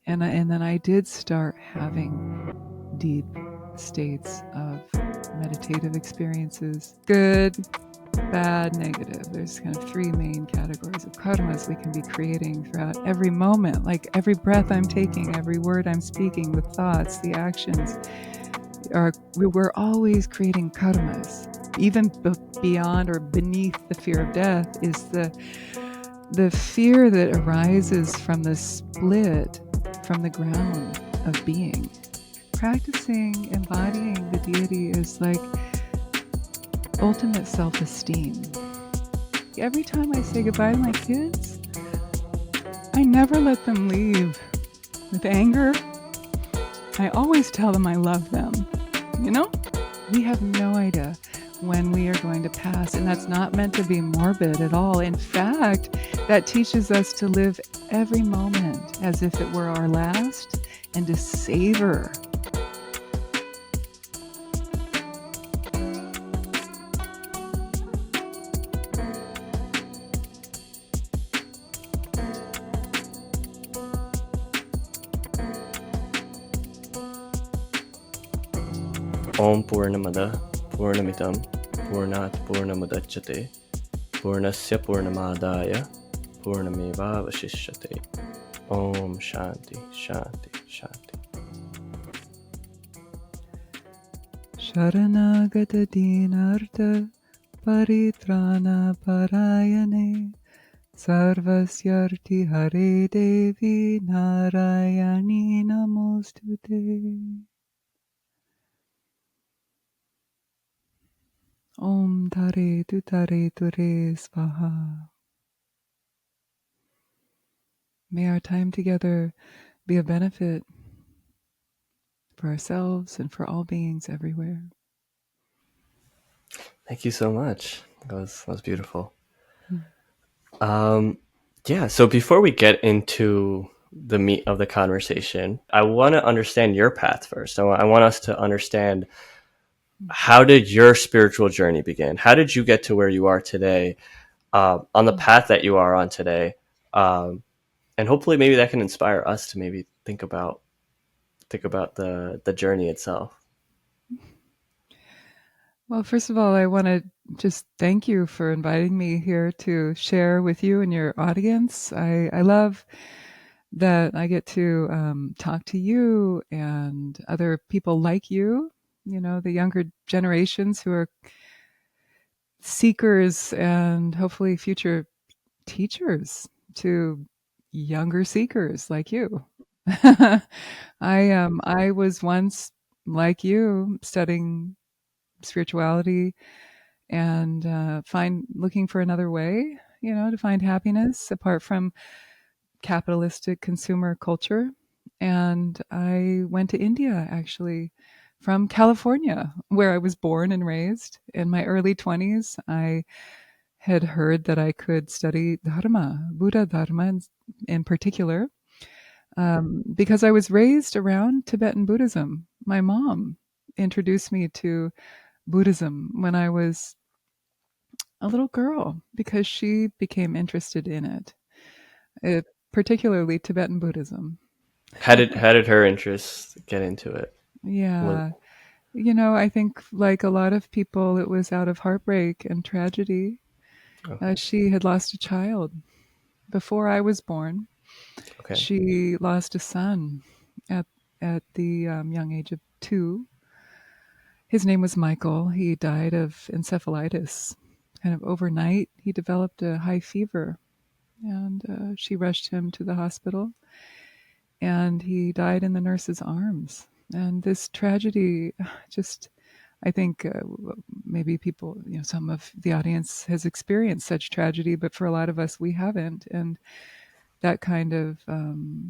And then I did start having deep states of meditative experiences. Good, bad, negative. There's kind of three main categories of karmas we can be creating throughout every moment. Like every breath I'm taking, every word I'm speaking, the thoughts, the actions, we're always creating karmas. Even beyond or beneath the fear of death is the fear that arises from the split from the ground of being. Practicing embodying the deity is like ultimate self-esteem. Every time I say goodbye to my kids, I never let them leave with anger. I always tell them I love them. You know? We have no idea when we are going to pass, and that's not meant to be morbid at all. In fact, that teaches us to live every moment as if it were our last and to savor. Om Purnamada Purnamitam Purnat Purnamudachyate Purnasya Purnamadaya Purnameva Vashishyate. Om Shanti Shanti Shanti. Sharanagata Dinartha Paritrana Parayane Sarvasyarti Hare Devi Narayani Namostute. Om Tare Tutare Ture Svaha. May our time together be a benefit for ourselves and for all beings everywhere. Thank you so much. That was beautiful. Yeah, so before we get into the meat of the conversation, I want to understand your path first. I want us to understand, how did your spiritual journey begin? How did you get to where you are today, on the path that you are on today? And hopefully maybe that can inspire us to maybe think about the journey itself. Well, first of all, I want to just thank you for inviting me here to share with you and your audience. I love that I get to talk to you and other people like you, the younger generations who are seekers and hopefully future teachers to younger seekers like you. I was once like you studying spirituality and looking for another way, to find happiness apart from capitalistic consumer culture. And I went to India, actually, from California, where I was born and raised. In my early 20s, I had heard that I could study Dharma, Buddha Dharma in particular, because I was raised around Tibetan Buddhism. My mom introduced me to Buddhism when I was a little girl because she became interested in it, particularly Tibetan Buddhism. How did her interest get into it? Yeah. I think like a lot of people, it was out of heartbreak and tragedy. She had lost a child before I was born. Okay. She lost a son at the young age of 2. His name was Michael. He died of encephalitis. Kind of overnight, he developed a high fever, and she rushed him to the hospital, and he died in the nurse's arms. And this tragedy just, I think maybe people, some of the audience has experienced such tragedy, but for a lot of us, we haven't. And that kind of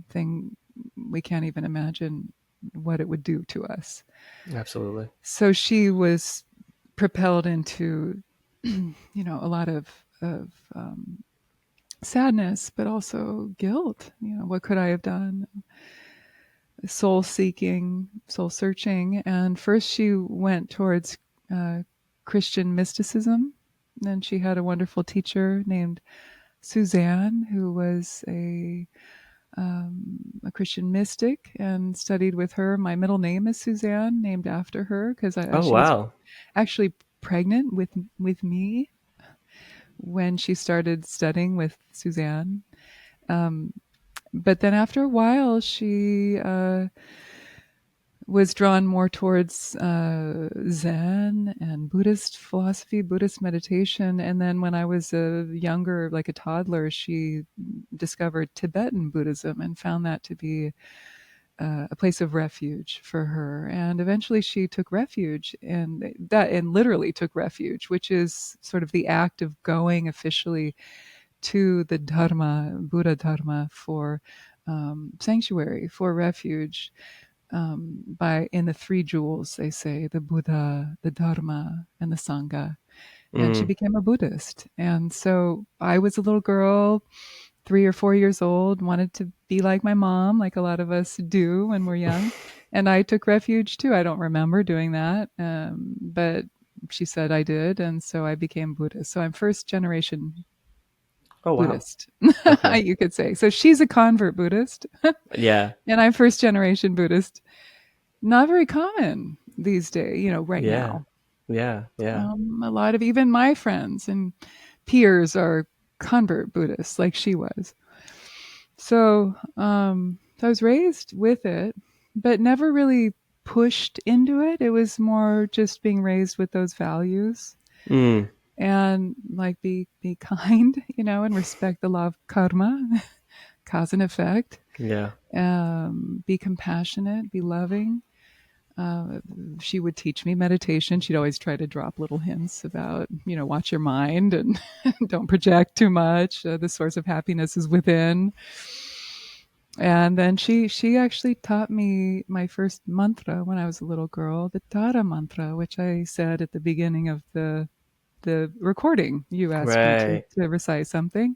thing, we can't even imagine what it would do to us. Absolutely. So she was propelled into, a lot of sadness, but also guilt. What could I have done? Soul seeking, soul searching. And first she went towards Christian mysticism. And she had a wonderful teacher named Suzanne, who was a a Christian mystic, and studied with her. My middle name is Suzanne, named after her, because Oh, she was wow. actually pregnant with me when she started studying with Suzanne. Um, but then after a while, she was drawn more towards Zen and Buddhist philosophy, Buddhist meditation. And then when I was a younger, like a toddler, she discovered Tibetan Buddhism and found that to be a place of refuge for her. And eventually she took refuge, and literally took refuge, which is sort of the act of going officially to the Dharma, Buddha Dharma, for sanctuary, for refuge, by in the three jewels, they say, the Buddha, the Dharma, and the Sangha. And she Mm. became a Buddhist. And so I was a little girl, 3 or 4 years old, wanted to be like my mom, like a lot of us do when we're young. And I took refuge too. I don't remember doing that, but she said I did. And so I became Buddhist. So I'm first generation Oh, wow. Buddhist, Okay. you could say. So she's a convert Buddhist, Yeah. and I'm first generation Buddhist. Not very common these days, right Yeah. now. Yeah. Yeah. A lot of even my friends and peers are convert Buddhists, like she was. So I was raised with it, but never really pushed into it. It was more just being raised with those values, Mm. and like be kind, and respect the law of karma, cause and effect. Yeah. Be compassionate, be loving. Uh, she would teach me meditation. She'd always try to drop little hints about, watch your mind and don't project too much. The source of happiness is within. And then she actually taught me my first mantra when I was a little girl, the Tara mantra, which I said at the beginning of the recording. You asked me Right. to recite something.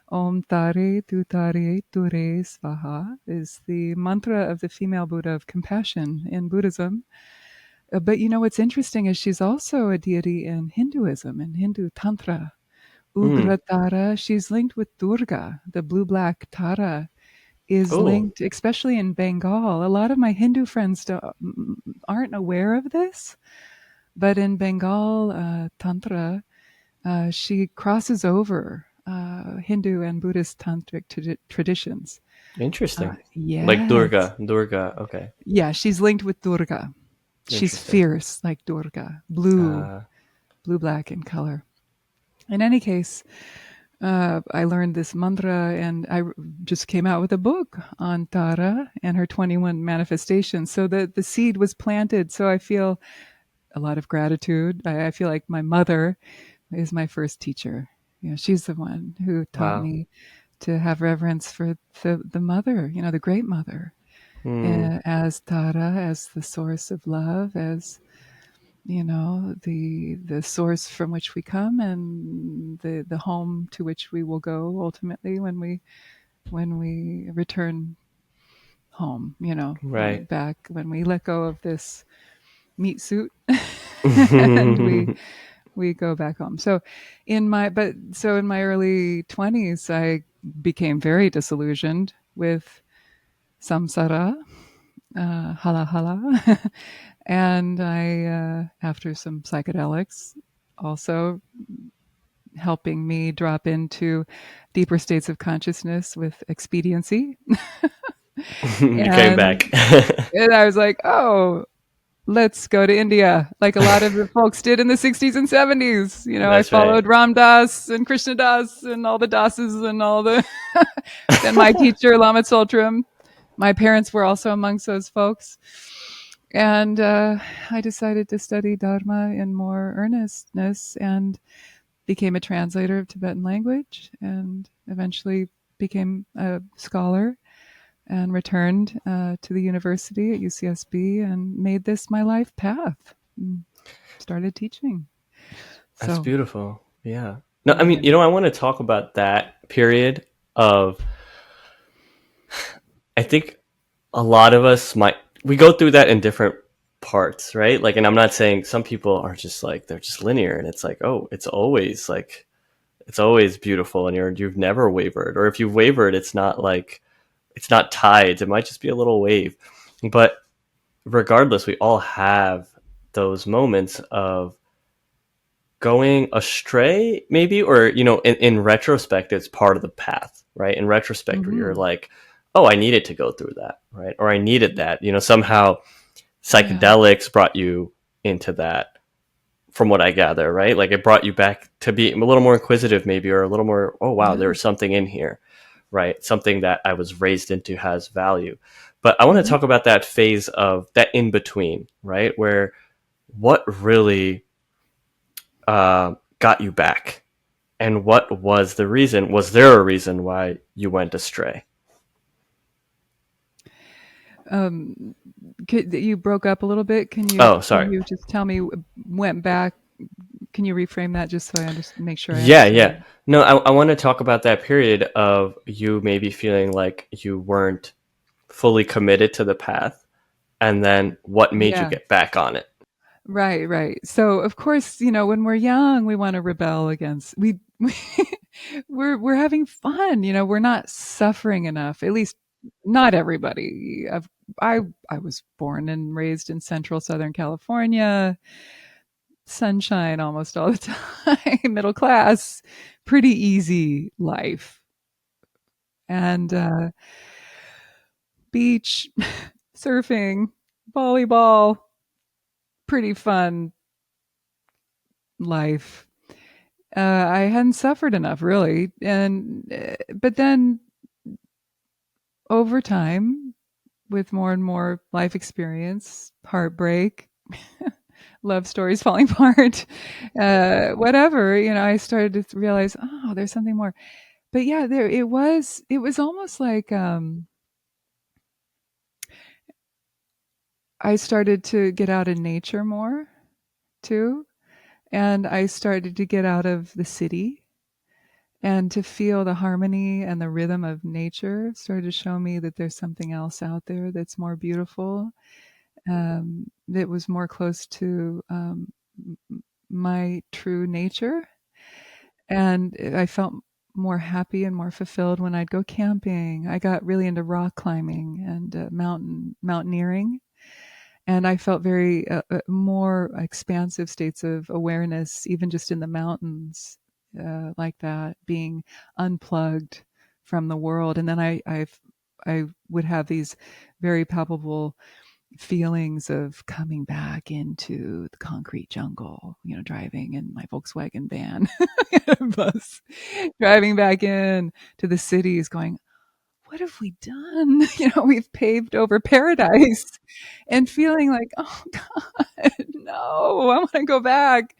Om Tare Tu Tare Ture Svaha is the mantra of the female Buddha of compassion in Buddhism. But what's interesting is she's also a deity in Hinduism, in Hindu Tantra. Mm. Ugra Tara, she's linked with Durga, the blue-black Tara is Oh, linked, especially in Bengal. A lot of my Hindu friends aren't aware of this, but in Bengal Tantra, she crosses over Hindu and Buddhist tantric traditions. interesting. Like Yes. Durga. Durga. Okay. Yeah, she's linked with Durga. She's Interesting. fierce like Durga, blue, Uh, black in color. In any case, I learned this mantra, and I just came out with a book on Tara and her 21 manifestations. So the seed was planted. So I feel a lot of gratitude. I feel like my mother is my first teacher. She's the one who taught wow. me to have reverence for the mother, the great mother, Mm. as Tara, as the source of love, as the source from which we come, and the home to which we will go ultimately when we return home. Right. When we let go of this meat suit, and we go back home. So in my early 20s, I became very disillusioned with samsara, hala hala, and I, after some psychedelics, also helping me drop into deeper states of consciousness with expediency, You came and back. and I was like, oh, let's go to India, like a lot of the folks did in the 60s and 70s. I That's right. followed Ram Das and Krishna Das and all the Dases and all the, then my teacher, Lama Tsoltrim. My parents were also amongst those folks. And I decided to study Dharma in more earnestness and became a translator of Tibetan language, and eventually became a scholar and returned to the university at UCSB and made this my life path. And started teaching. That's So, beautiful. Yeah. No, I mean, yeah. I want to talk about that period of, I think a lot of us we go through that in different parts, right? Like, and I'm not saying some people are just like, they're just linear and it's like, oh, it's always beautiful and you've never wavered. Or if you've wavered, it's not like it's not tides, it might just be a little wave. But regardless, we all have those moments of going astray, maybe, or, in retrospect, it's part of the path, right? In retrospect, where you're Mm-hmm. like, oh, I needed to go through that, right? Or I needed that, somehow Yeah. psychedelics brought you into that, from what I gather, right? Like it brought you back to be a little more inquisitive, maybe, or a little more, oh, wow, Yeah. there was something in here, right? Something that I was raised into has value. But I want to Mm-hmm. talk about that phase of that in between, right? Where what really got you back? And what was the reason? Was there a reason why you went astray? Um, you broke up a little bit. Oh, Can sorry. you just tell me went back? Can you reframe that just so I make sure I Yeah, yeah. understand? No, I want to talk about that period of you maybe feeling like you weren't fully committed to the path, and then what made you Yeah. get back on it. Right, right. So of course, when we're young, we want to rebel against we're having fun, we're not suffering enough. At least not everybody. I I was born and raised in central Southern California, sunshine almost all the time, middle class, pretty easy life. And beach, surfing, volleyball, pretty fun life. I hadn't suffered enough, really, and but then over time, with more and more life experience, heartbreak, love stories falling apart, whatever, I started to realize, oh, there's something more. But yeah, there it was. It was almost like I started to get out in nature more too, and I started to get out of the city and to feel the harmony and the rhythm of nature started to show me that there's something else out there that's more beautiful, that was more close to my true nature. And I felt more happy and more fulfilled when I'd go camping. I got really into rock climbing and mountaineering, and I felt very more expansive states of awareness, even just in the mountains, like that, being unplugged from the world. And then I would have these very palpable feelings of coming back into the concrete jungle, driving in my Volkswagen van, bus, driving back in to the cities, going, what have we done? We've paved over paradise, and feeling like, oh God, no, I want to go back.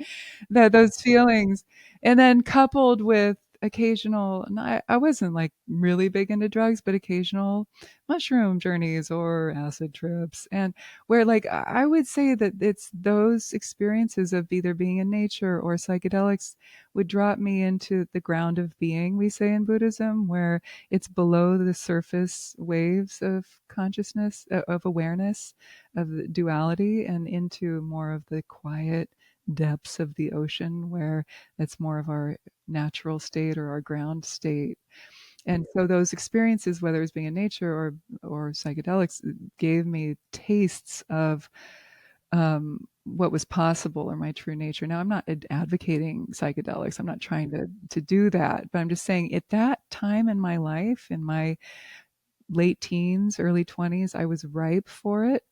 Those feelings. And then coupled with occasional, and I wasn't like really big into drugs, but occasional mushroom journeys or acid trips. And where, like, I would say that it's those experiences of either being in nature or psychedelics would drop me into the ground of being, we say in Buddhism, where it's below the surface waves of consciousness, of awareness, of the duality, and into more of the quiet depths of the ocean, where it's more of our natural state or our ground state. And so those experiences, whether it's being in nature or psychedelics, gave me tastes of what was possible or my true nature. Now, I'm not advocating psychedelics. I'm not trying to do that, but I'm just saying at that time in my life, in my late teens, early 20s, I was ripe for it.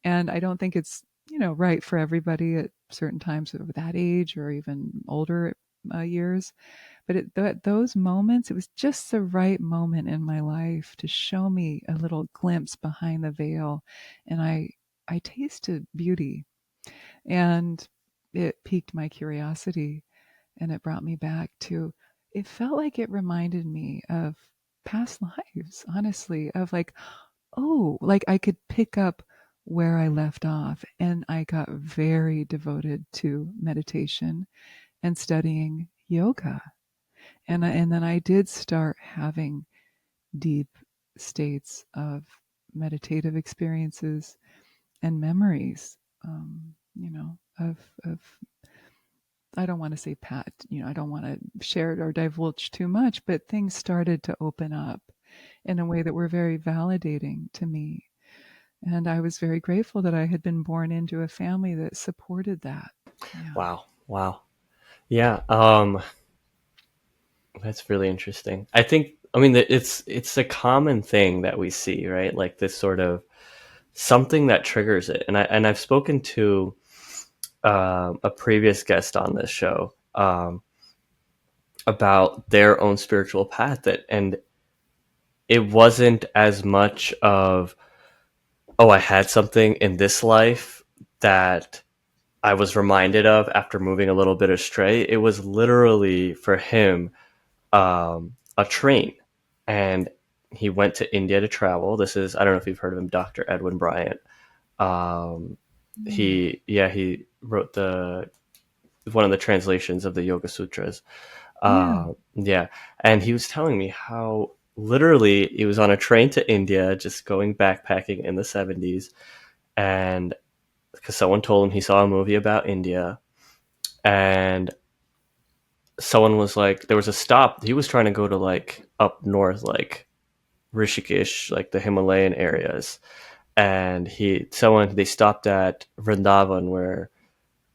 And I don't think it's, right for everybody at certain times of that age or even older years. But those moments, it was just the right moment in my life to show me a little glimpse behind the veil. And I tasted beauty, and it piqued my curiosity, and it brought me back to, it felt like it reminded me of past lives, honestly, of like, oh, like I could pick up where I left off. And I got very devoted to meditation and studying yoga. And then I did start having deep states of meditative experiences and memories, of, I don't want to say pat, I don't want to share it or divulge too much, but things started to open up in a way that were very validating to me. And I was very grateful that I had been born into a family that supported that. Yeah. Wow. Wow. Yeah. That's really interesting. I think, I mean, it's a common thing that we see, right? Like this sort of something that triggers it. And I've spoken to a previous guest on this show about their own spiritual path, and it wasn't as much of, oh, I had something in this life that I was reminded of after moving a little bit astray. It was literally for him a train, and he went to India to travel. This is, I don't know if you've heard of him, Dr. Edwin Bryant. Mm. He wrote the one of the translations of the Yoga Sutras. Yeah. Yeah, and he was telling me how literally he was on a train to India, just going backpacking in the 70s, and because someone told him he saw a movie about India, and someone was like, there was a stop. He was trying to go to like up north, like Rishikesh, like the Himalayan areas, and they stopped at Vrindavan, where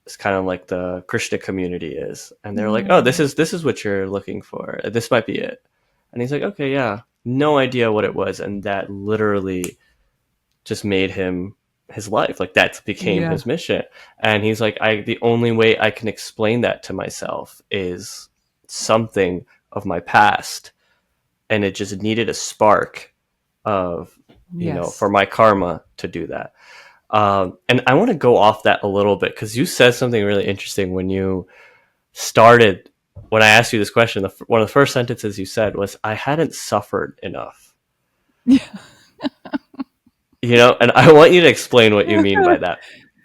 it's kind of like the Krishna community is, and they're like, Yeah. "Oh, this is what you're looking for. This might be it." And he's like, "Okay, yeah." No idea what it was, and that literally just made him his life. Like that became Yeah. his mission. And he's like, the only way I can explain that to myself is something of my past, and it just needed a spark of, for Yes. my karma to do that. And I want to go off that a little bit, because you said something really interesting when you started. When I asked you this question, one of the first sentences you said was, "I hadn't suffered enough." Yeah. And I want you to explain what you mean by that,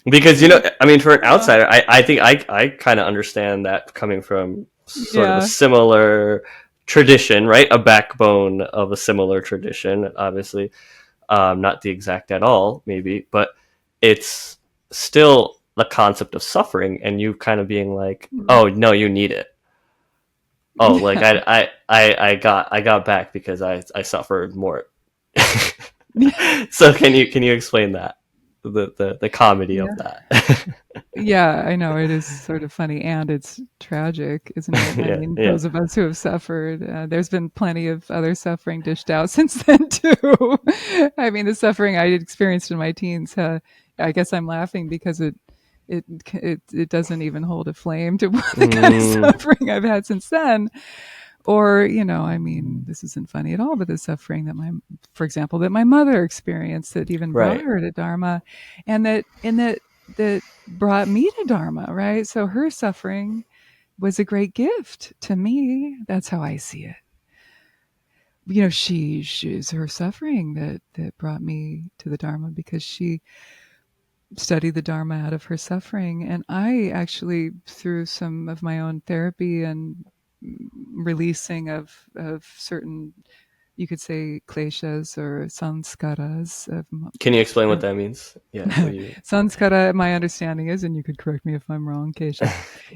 because I mean, for an Oh, outsider, I think I kind of understand that, coming from sort of a yeah. similar tradition, right? A backbone of a similar tradition, obviously. Not the exact at all, maybe, but it's still the concept of suffering, and you kind of being like, Mm. "Oh no, you need it." Oh, like Yeah. I got back because I suffered more. Yeah. So can you explain that, the comedy of Yeah. that? Yeah, I know it is sort of funny and it's tragic, isn't it? I Yeah, mean, yeah, those of us who have suffered, there's been plenty of other suffering dished out since then too. I mean, the suffering I experienced in my teens, I guess I'm laughing because it doesn't even hold a flame to the kind of mm, suffering I've had since then. Or, I mean, this isn't funny at all, but the suffering for example, that my mother experienced that even brought right, her to Dharma, and that brought me to Dharma, right? So her suffering was a great gift to me. That's how I see it. She's her suffering that brought me to the Dharma, because she studied the Dharma out of her suffering. And I actually, through some of my own therapy and releasing of certain, you could say, kleshas or sanskaras of, can you explain what of that means? Yeah, what you sanskara. My understanding is, and you could correct me if I'm wrong, Kesha,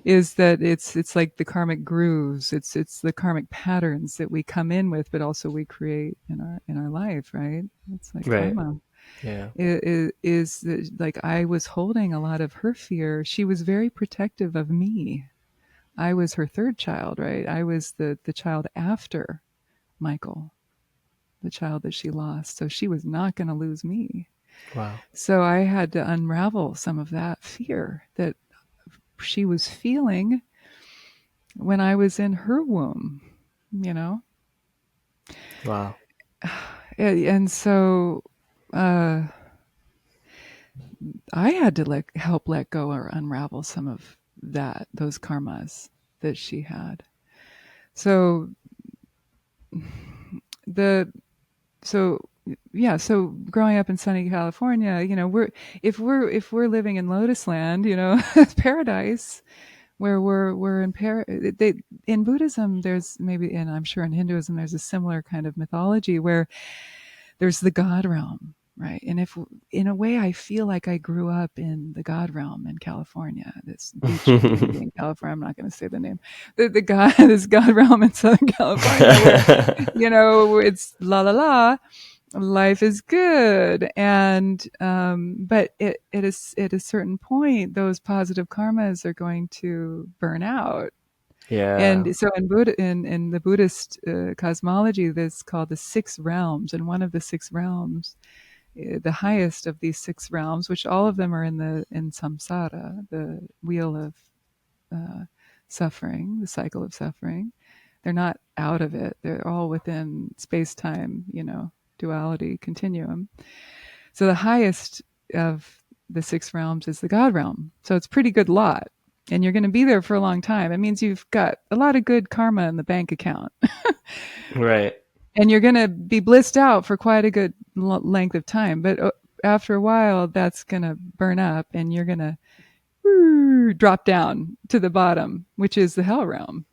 is that it's like the karmic grooves. It's the karmic patterns that we come in with, but also we create in our life, right? It's like right, karma. yeah, Is that, like, I was holding a lot of her fear. She was very protective of me. I was her third child, right? I was the child after Michael, the child that she lost. So she was not going to lose me. wow, So I had to unravel some of that fear that she was feeling when I was in her womb, you know? wow, And so uh, I had to help let go or unravel some of those karmas that she had. So the so yeah, so growing up in sunny California, we're living in Lotus Land, paradise, where we're in Buddhism. There's and I'm sure in Hinduism there's a similar kind of mythology where there's the God realm. right? And if, in a way, I feel like I grew up in the God realm in California, this beach community in California. I'm not going to say the name. The God, this God realm in Southern California, where it's la la la, life is good, and but it is at a certain point, those positive karmas are going to burn out. Yeah. And so in Buddha, in the Buddhist cosmology, that's called the six realms, and one of the six realms, the highest of these six realms, which all of them are in samsara, the wheel of suffering, the cycle of suffering. They're not out of it. They're all within space-time, duality continuum. So the highest of the six realms is the God realm. So it's a pretty good lot. And you're going to be there for a long time. It means you've got a lot of good karma in the bank account. Right. And you're going to be blissed out for quite a good length of time. But after a while, that's going to burn up and you're going to drop down to the bottom, which is the hell realm.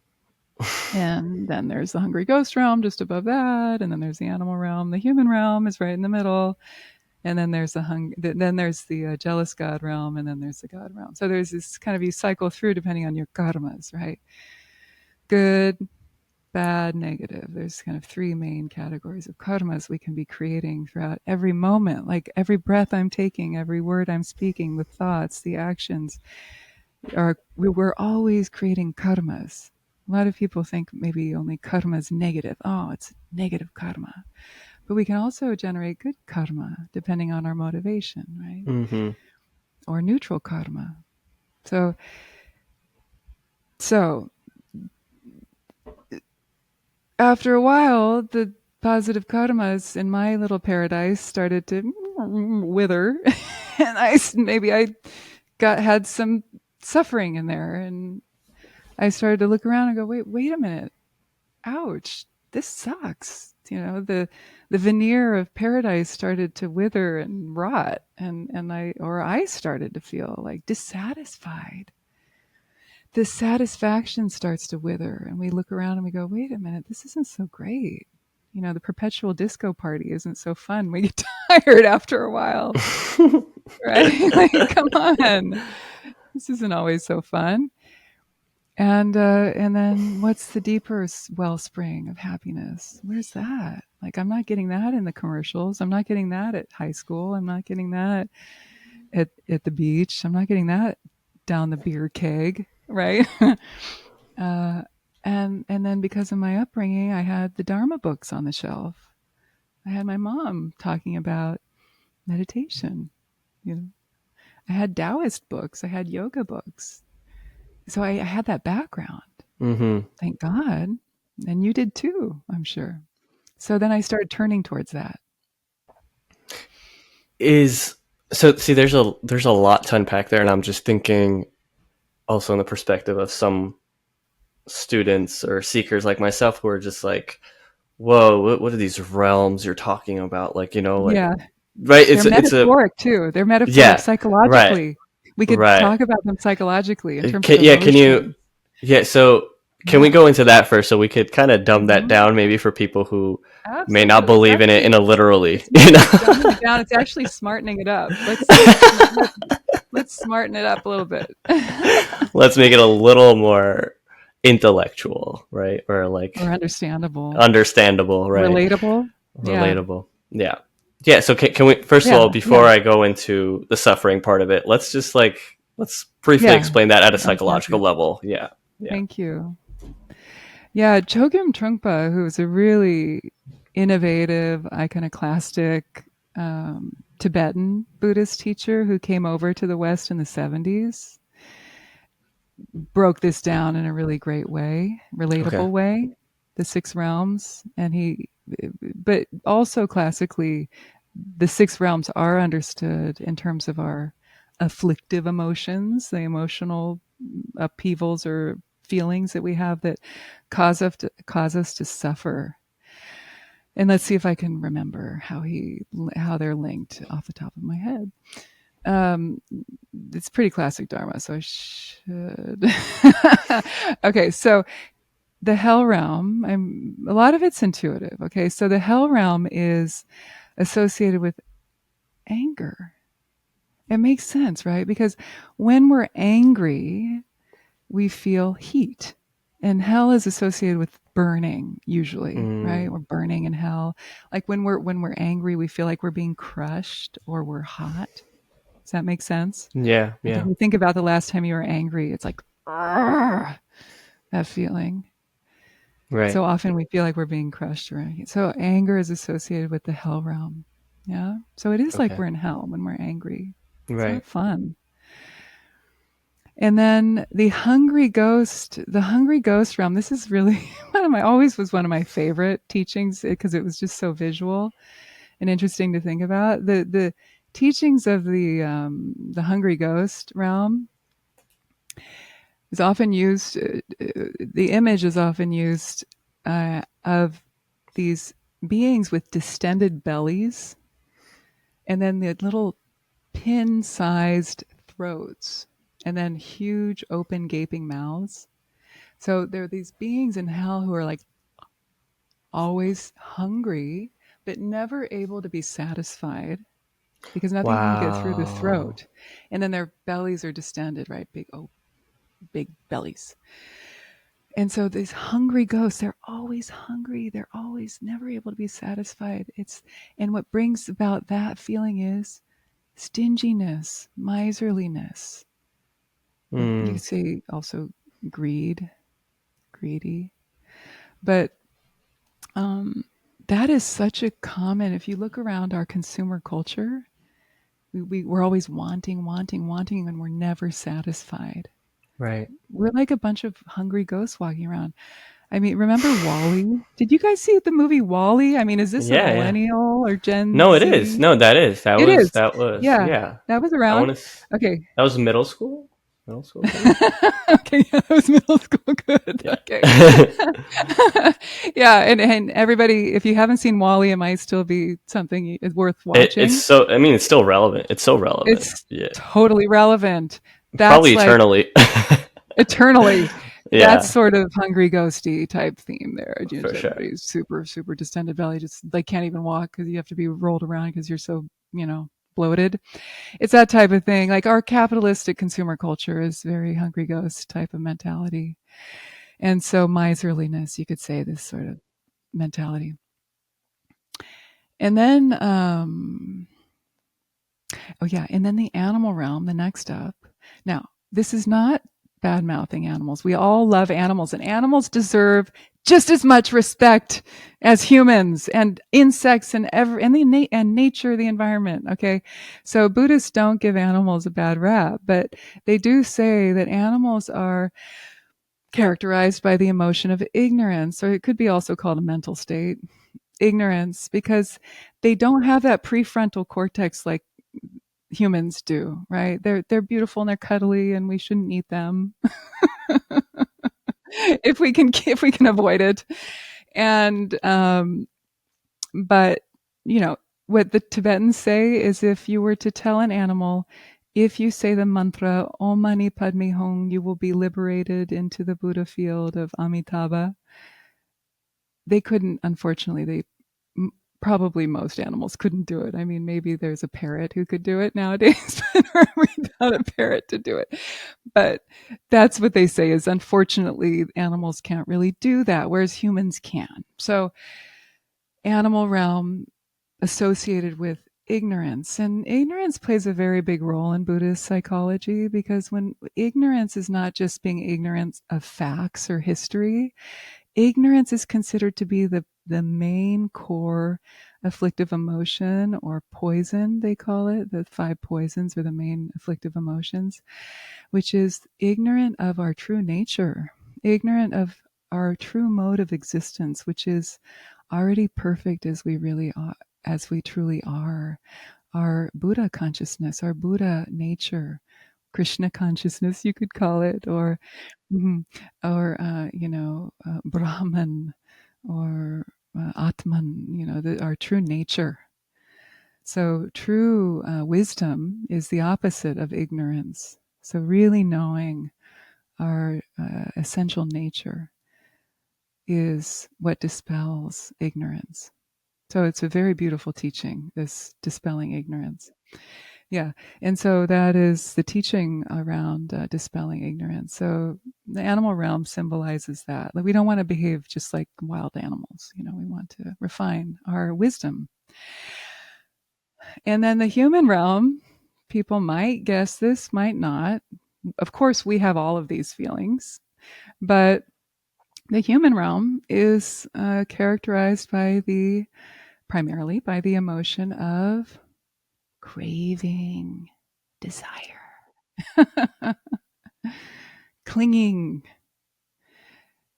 And then there's the hungry ghost realm just above that. And then there's the animal realm. The human realm is right in the middle. And then there's the jealous God realm, and then there's the God realm. So there's this kind of, you cycle through depending on your karmas, right? Good, bad, negative. There's kind of three main categories of karmas we can be creating throughout every moment, like every breath I'm taking, every word I'm speaking, the thoughts, the actions. We're always creating karmas. A lot of people think maybe only karma is negative. Oh, it's negative karma. But we can also generate good karma depending on our motivation, right? Mm-hmm. Or neutral karma. So after a while, the positive karmas in my little paradise started to wither, and I had some suffering in there, and I started to look around and go, wait a minute, ouch, this sucks. The veneer of paradise started to wither and rot, and I started to feel like dissatisfied. The satisfaction starts to wither, and we look around and we go, wait a minute, this isn't so great. The perpetual disco party isn't so fun. We get tired after a while, right? Like, come on, this isn't always so fun. And then what's the deeper wellspring of happiness? Where's that? Like, I'm not getting that in the commercials. I'm not getting that at high school. I'm not getting that at the beach. I'm not getting that down the beer keg, right? And then because of my upbringing, I had the Dharma books on the shelf. I had my mom talking about meditation. I had Taoist books. I had yoga books. So I had that background. Mm-hmm. Thank God. And you did too, I'm sure. So then I started turning towards that. So see, there's a lot to unpack there, and I'm just thinking also in the perspective of some students or seekers like myself who are just like, whoa, what are these realms you're talking about? Like, Yeah. right? They're metaphoric too. They're metaphoric psychologically. Right. We could Right. talk about them psychologically in terms of emotion. Can we go into that first so we could kind of dumb that down maybe for people who may not believe in it in a literally, dumbing it down. It's actually smartening it up. Let's smarten it up a little bit. Let's make it a little more intellectual, right? Or understandable, right? Relatable. Yeah. So can we first of all, before I go into the suffering part of it, let's briefly explain that at a psychological level. Yeah. Thank you. Yeah, Chogyam Trungpa, who's a really innovative, iconoclastic Tibetan Buddhist teacher who came over to the West in the 70s, broke this down in a really great way, relatable way, the six realms. But also classically, the six realms are understood in terms of our afflictive emotions, the emotional upheavals or feelings that we have that cause us to suffer. And let's see if I can remember how they're linked off the top of my head. It's pretty classic Dharma, so I should. Okay, so the hell realm, a lot of it's intuitive. Okay, so the hell realm is associated with anger. It makes sense, right? Because when we're angry, we feel heat. And hell is associated with burning usually, right? We're burning in hell. Like when we're angry, we feel like we're being crushed or we're hot. Does that make sense? Yeah, Like if yeah. you think about the last time you were angry, it's like "Argh," that feeling. Right. So often we feel like we're being crushed, right? So anger is associated with the hell realm. Yeah. So it is like Okay. we're in hell when we're angry. It's Right. not fun. And then the hungry ghost realm. This is really one of my favorite teachings because it was just so visual and interesting to think about. The teachings of the hungry ghost realm is often used. The image is often used of these beings with distended bellies, and then the little pin-sized throats, and then huge open gaping mouths. So there are these beings in hell who are like always hungry, but never able to be satisfied because nothing can get through the Wow. throat. And then their bellies are distended, right? Big bellies. And so these hungry ghosts, they're always hungry. They're always never able to be satisfied. And what brings about that feeling is stinginess, miserliness. You Mm. could say also greedy. But um, that is such a common, if you look around our consumer culture, we're always wanting, and we're never satisfied. Right. We're like a bunch of hungry ghosts walking around. I mean, remember Wall-E? Did you guys see the movie Wall-E? I mean, is this a Yeah, yeah. millennial or Gen No, it is. Z? No, that is. That It was is. that was Yeah, yeah. that was I around. want to Okay. that was middle school? Middle school maybe? Okay, yeah, that was middle school. Good. Yeah. Okay. Yeah, and everybody, if you haven't seen Wall-E, it might still be something worth It's watching. so I mean it's still relevant. It's so relevant. It's Yeah. totally relevant. Probably That's like eternally. eternally. That's Yeah, sort of hungry ghosty type theme there. You know, for sure. everybody's super distended belly, just they can't even walk because you have to be rolled around because you're so bloated. It's that type of thing. Like our capitalistic consumer culture is very hungry ghost type of mentality, and so miserliness, you could say, this sort of mentality. And then, oh yeah, and then the animal realm, the next up. Now, this is not bad mouthing animals. We all love animals, and animals deserve just as much respect as humans and insects and and nature, the environment. Okay, so Buddhists don't give animals a bad rap, but they do say that animals are characterized by the emotion of ignorance, or it could be also called a mental state, ignorance, because they don't have that prefrontal cortex like humans do, right? They're beautiful and they're cuddly, and we shouldn't eat them if we can avoid it. And but what the Tibetans say is, if you were to tell an animal, if you say the mantra Om Mani Padme Hum, you will be liberated into the Buddha field of Amitabha. They couldn't, unfortunately. Probably most animals couldn't do it. I mean, maybe there's a parrot who could do it nowadays, but without a parrot to do it. But that's what they say is, unfortunately, animals can't really do that, whereas humans can. So animal realm associated with ignorance. And ignorance plays a very big role in Buddhist psychology, because when ignorance is not just being ignorant of facts or history, ignorance is considered to be the main core afflictive emotion, or poison, they call it. The 5 poisons are the main afflictive emotions, which is ignorant of our true nature, ignorant of our true mode of existence, which is already perfect as we really are, as we truly are. Our Buddha consciousness, our Buddha nature, Krishna consciousness, you could call it, or mhm, or Brahman, or Atman, our true nature. So true wisdom is the opposite of ignorance. So really knowing our essential nature is what dispels ignorance. So it's a very beautiful teaching, this dispelling ignorance. Yeah. And so that is the teaching around dispelling ignorance. So the animal realm symbolizes that. Like, we don't want to behave just like wild animals. You know, we want to refine our wisdom. And then the human realm, people might guess this, might not. Of course, we have all of these feelings, but the human realm is characterized by primarily by the emotion of craving, desire, clinging,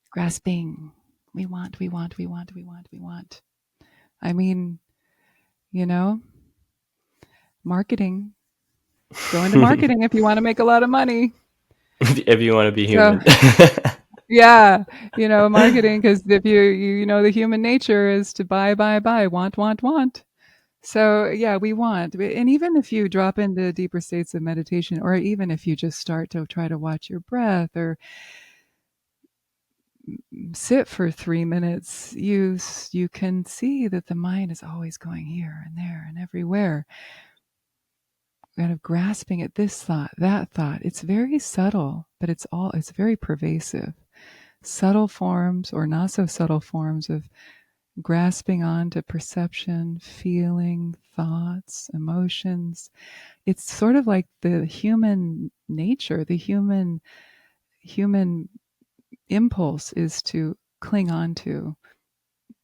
grasping. We want, we want, we want, we want, we want. I mean, you know, marketing. Go into marketing if you want to make a lot of money. If you want to be human. So, yeah, marketing, because if you know the human nature is to buy, want. So yeah, we want. And even if you drop into deeper states of meditation, or even if you just start to try to watch your breath or sit for 3 minutes, you can see that the mind is always going here and there and everywhere, kind of grasping at this thought, that thought. It's very subtle, but it's very pervasive. Subtle forms or not so subtle forms of grasping onto perception, feeling, thoughts, emotions. It's sort of like the human nature, the human impulse is to cling on to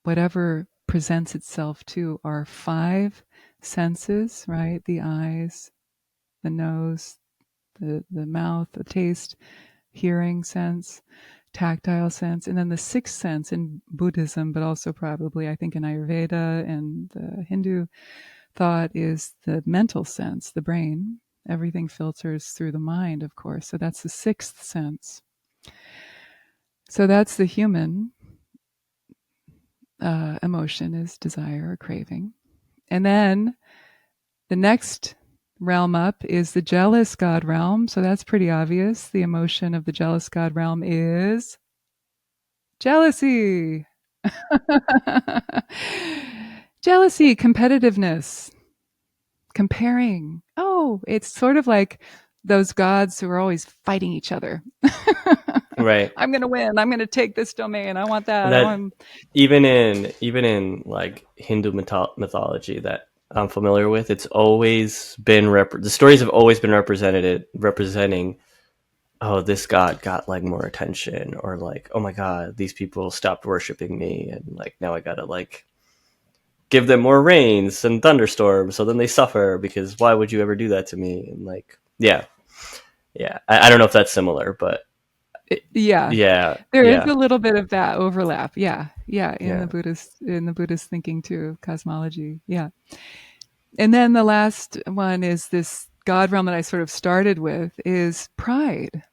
whatever presents itself to our 5 senses, right? The eyes, the nose, the mouth, the taste, hearing sense, tactile sense, and then the 6th sense in Buddhism, but also probably I think in Ayurveda and the Hindu thought, is the mental sense, the brain. Everything filters through the mind, of course. So that's the 6th sense. So that's the human emotion, is desire or craving. And then the next realm up is the jealous God realm. So that's pretty obvious. The emotion of the jealous God realm is jealousy. Jealousy, competitiveness, comparing. Oh, it's sort of like those gods who are always fighting each other. Right. I'm going to win. I'm going to take this domain. I want that. That even in like Hindu mythology that I'm familiar with, it's always been the stories have always been representing, oh, this god got like more attention, or like, oh my god, these people stopped worshiping me, and like now I gotta like give them more rains and thunderstorms, so then they suffer, because why would you ever do that to me? And like, yeah. I don't know if that's similar, but yeah, yeah, there is a little bit of that overlap. Yeah, in Yeah. the Buddhist thinking too, cosmology. Yeah. And then the last one is this God realm that I sort of started with, is pride.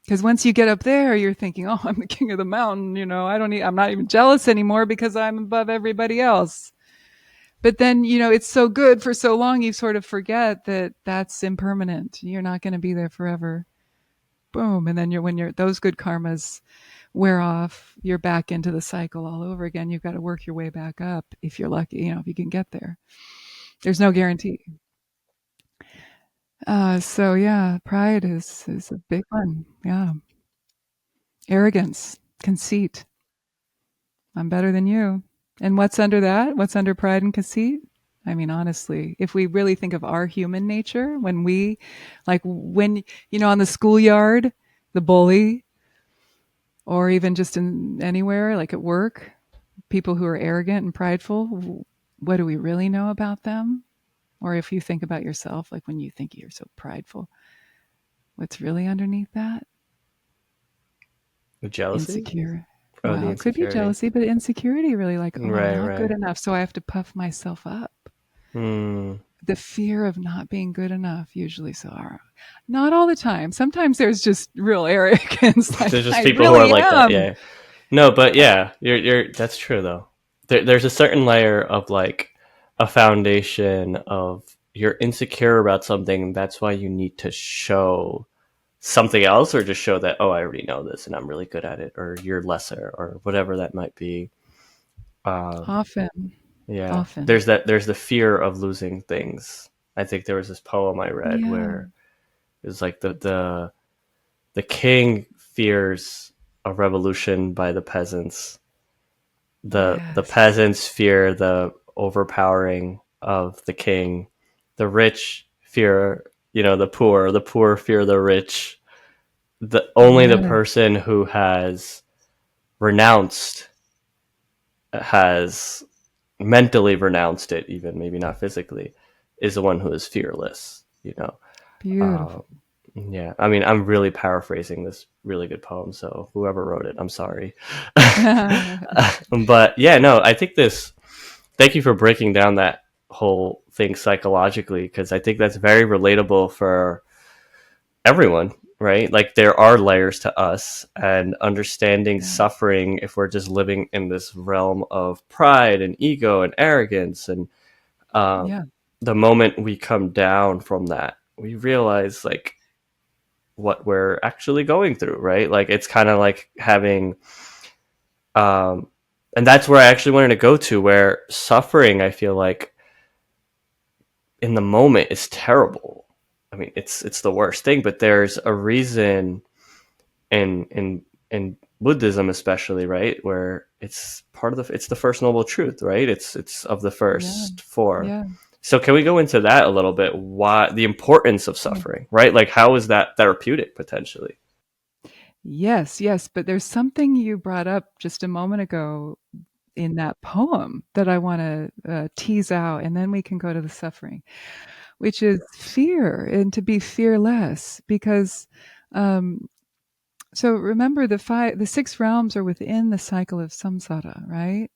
Because once you get up there, you're thinking, oh, I'm the king of the mountain. I'm not even jealous anymore because I'm above everybody else. But then, it's so good for so long, you sort of forget that that's impermanent. You're not going to be there forever. Boom. And then when those good karmas wear off, you're back into the cycle all over again. You've got to work your way back up if you're lucky, if you can get there. There's no guarantee. So yeah, pride is a big one. Yeah. Arrogance, conceit. I'm better than you. And what's under that? What's under pride and conceit? I mean, honestly, if we really think of our human nature, when on the schoolyard, the bully, or even just in anywhere, like at work, people who are arrogant and prideful, what do we really know about them? Or if you think about yourself, like when you think you're so prideful, what's really underneath that? The jealousy? Insecure. Oh, the Well, it could be insecurity. jealousy, but insecurity, really, like, oh, I'm not good Right. enough, so I have to puff myself up. The fear of not being good enough, usually. So, not all the time. Sometimes there's just real arrogance. Like, There's just I people who are really like that. am. Yeah. No, but yeah, you're that's true though. There's a certain layer of like a foundation of you're insecure about something. That's why you need to show something else, or just show that, oh, I already know this and I'm really good at it, or you're lesser, or whatever that might be. Often. Yeah. often. There's the fear of losing things. I think there was this poem I read Yeah. where it was like the king fears a revolution by the peasants. The Yes. peasants fear the overpowering of the king. The rich fear, the poor fear the rich. Only the Yes. person who has renounced, has mentally renounced it, even maybe not physically, is the one who is fearless. Uh, Beautiful. yeah, I mean, I'm really paraphrasing this really good poem, so whoever wrote it, I'm sorry. But yeah, no, I think thank you for breaking down that whole thing psychologically, because I think that's very relatable for everyone, right? Like, there are layers to us, and understanding Yeah. suffering, if we're just living in this realm of pride and ego and arrogance, and um, Yeah. the moment we come down from that, we realize like what we're actually going through, right? Like, it's kind of like having, um, and that's where I actually wanted to go to, where suffering, I feel like in the moment is terrible. I mean, it's the worst thing, but there's a reason in Buddhism, especially, right, where it's the first noble truth, right? It's of the Yeah. first four. Yeah. So can we go into that a little bit? Why the importance of Yeah. suffering, right? Like, how is that therapeutic potentially? Yes. Yes. But there's something you brought up just a moment ago in that poem that I want to tease out, and then we can go to the suffering, which is fear and to be fearless. Because, um, so remember, the six realms are within the cycle of samsara, right?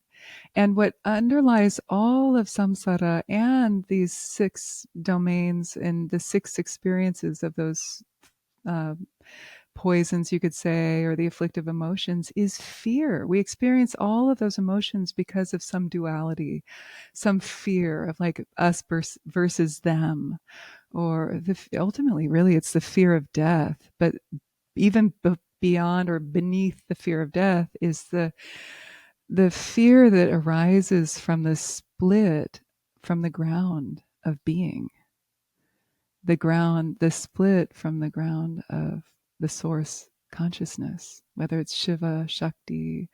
And what underlies all of samsara and these six domains and the six experiences of those uh, poisons, you could say, or the afflictive emotions is fear. We experience all of those emotions because of some duality, some fear of like us versus them, or ultimately, really, it's the fear of death. But even beyond or beneath the fear of death is the fear that arises from the split from the ground of being, the split from the ground of the source consciousness, whether it's Shiva, Shakti,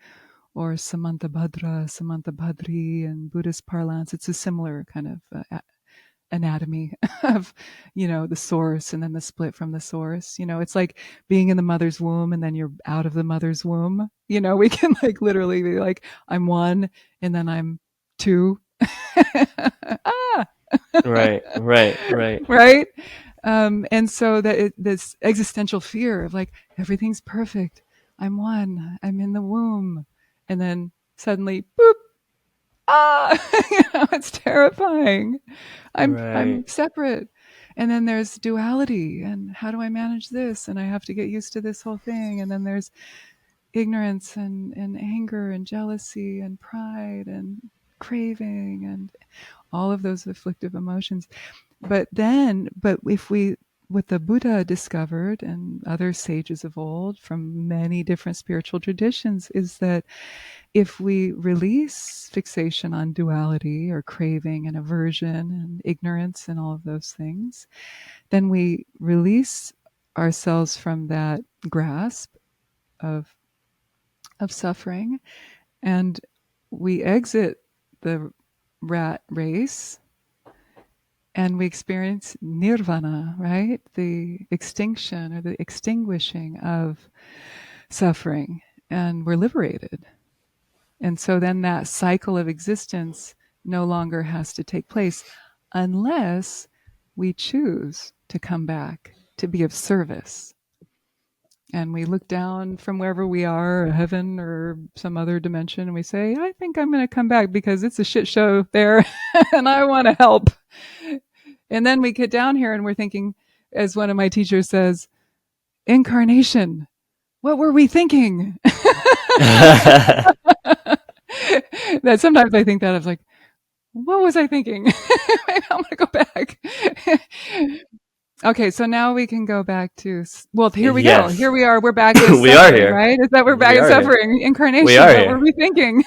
or Samantabhadri, and Buddhist parlance. It's a similar kind of anatomy of, the source and then the split from the source. It's like being in the mother's womb and then you're out of the mother's womb. We can like literally be like, I'm one and then I'm two. Ah, Right, right, right, right. And so this existential fear of like, everything's perfect. I'm one. I'm in the womb. And then suddenly, boop, it's terrifying. I'm right, separate. And then there's duality and how do I manage this? And I have to get used to this whole thing. And then there's ignorance and anger and jealousy and pride and craving and all of those afflictive emotions. But if we, what the Buddha discovered and other sages of old from many different spiritual traditions is that if we release fixation on duality or craving and aversion and ignorance and all of those things, then we release ourselves from that grasp of suffering, and we exit the rat race and we experience nirvana, right? The extinction or the extinguishing of suffering, and we're liberated. And so then that cycle of existence no longer has to take place unless we choose to come back to be of service. And we look down from wherever we are, heaven or some other dimension, and we say, I think I'm going to come back because it's a shit show there and I want to help. And then we get down here and we're thinking, as one of my teachers says, incarnation. What were we thinking? That sometimes I think that I was like, what was I thinking? Maybe I'm going to go back. Okay, so now we can go back to, well, here we go. Yes. Here we are. We're back at We are suffering, here. right? Is that we're back We at are here. suffering, We incarnation? are What were here. we thinking?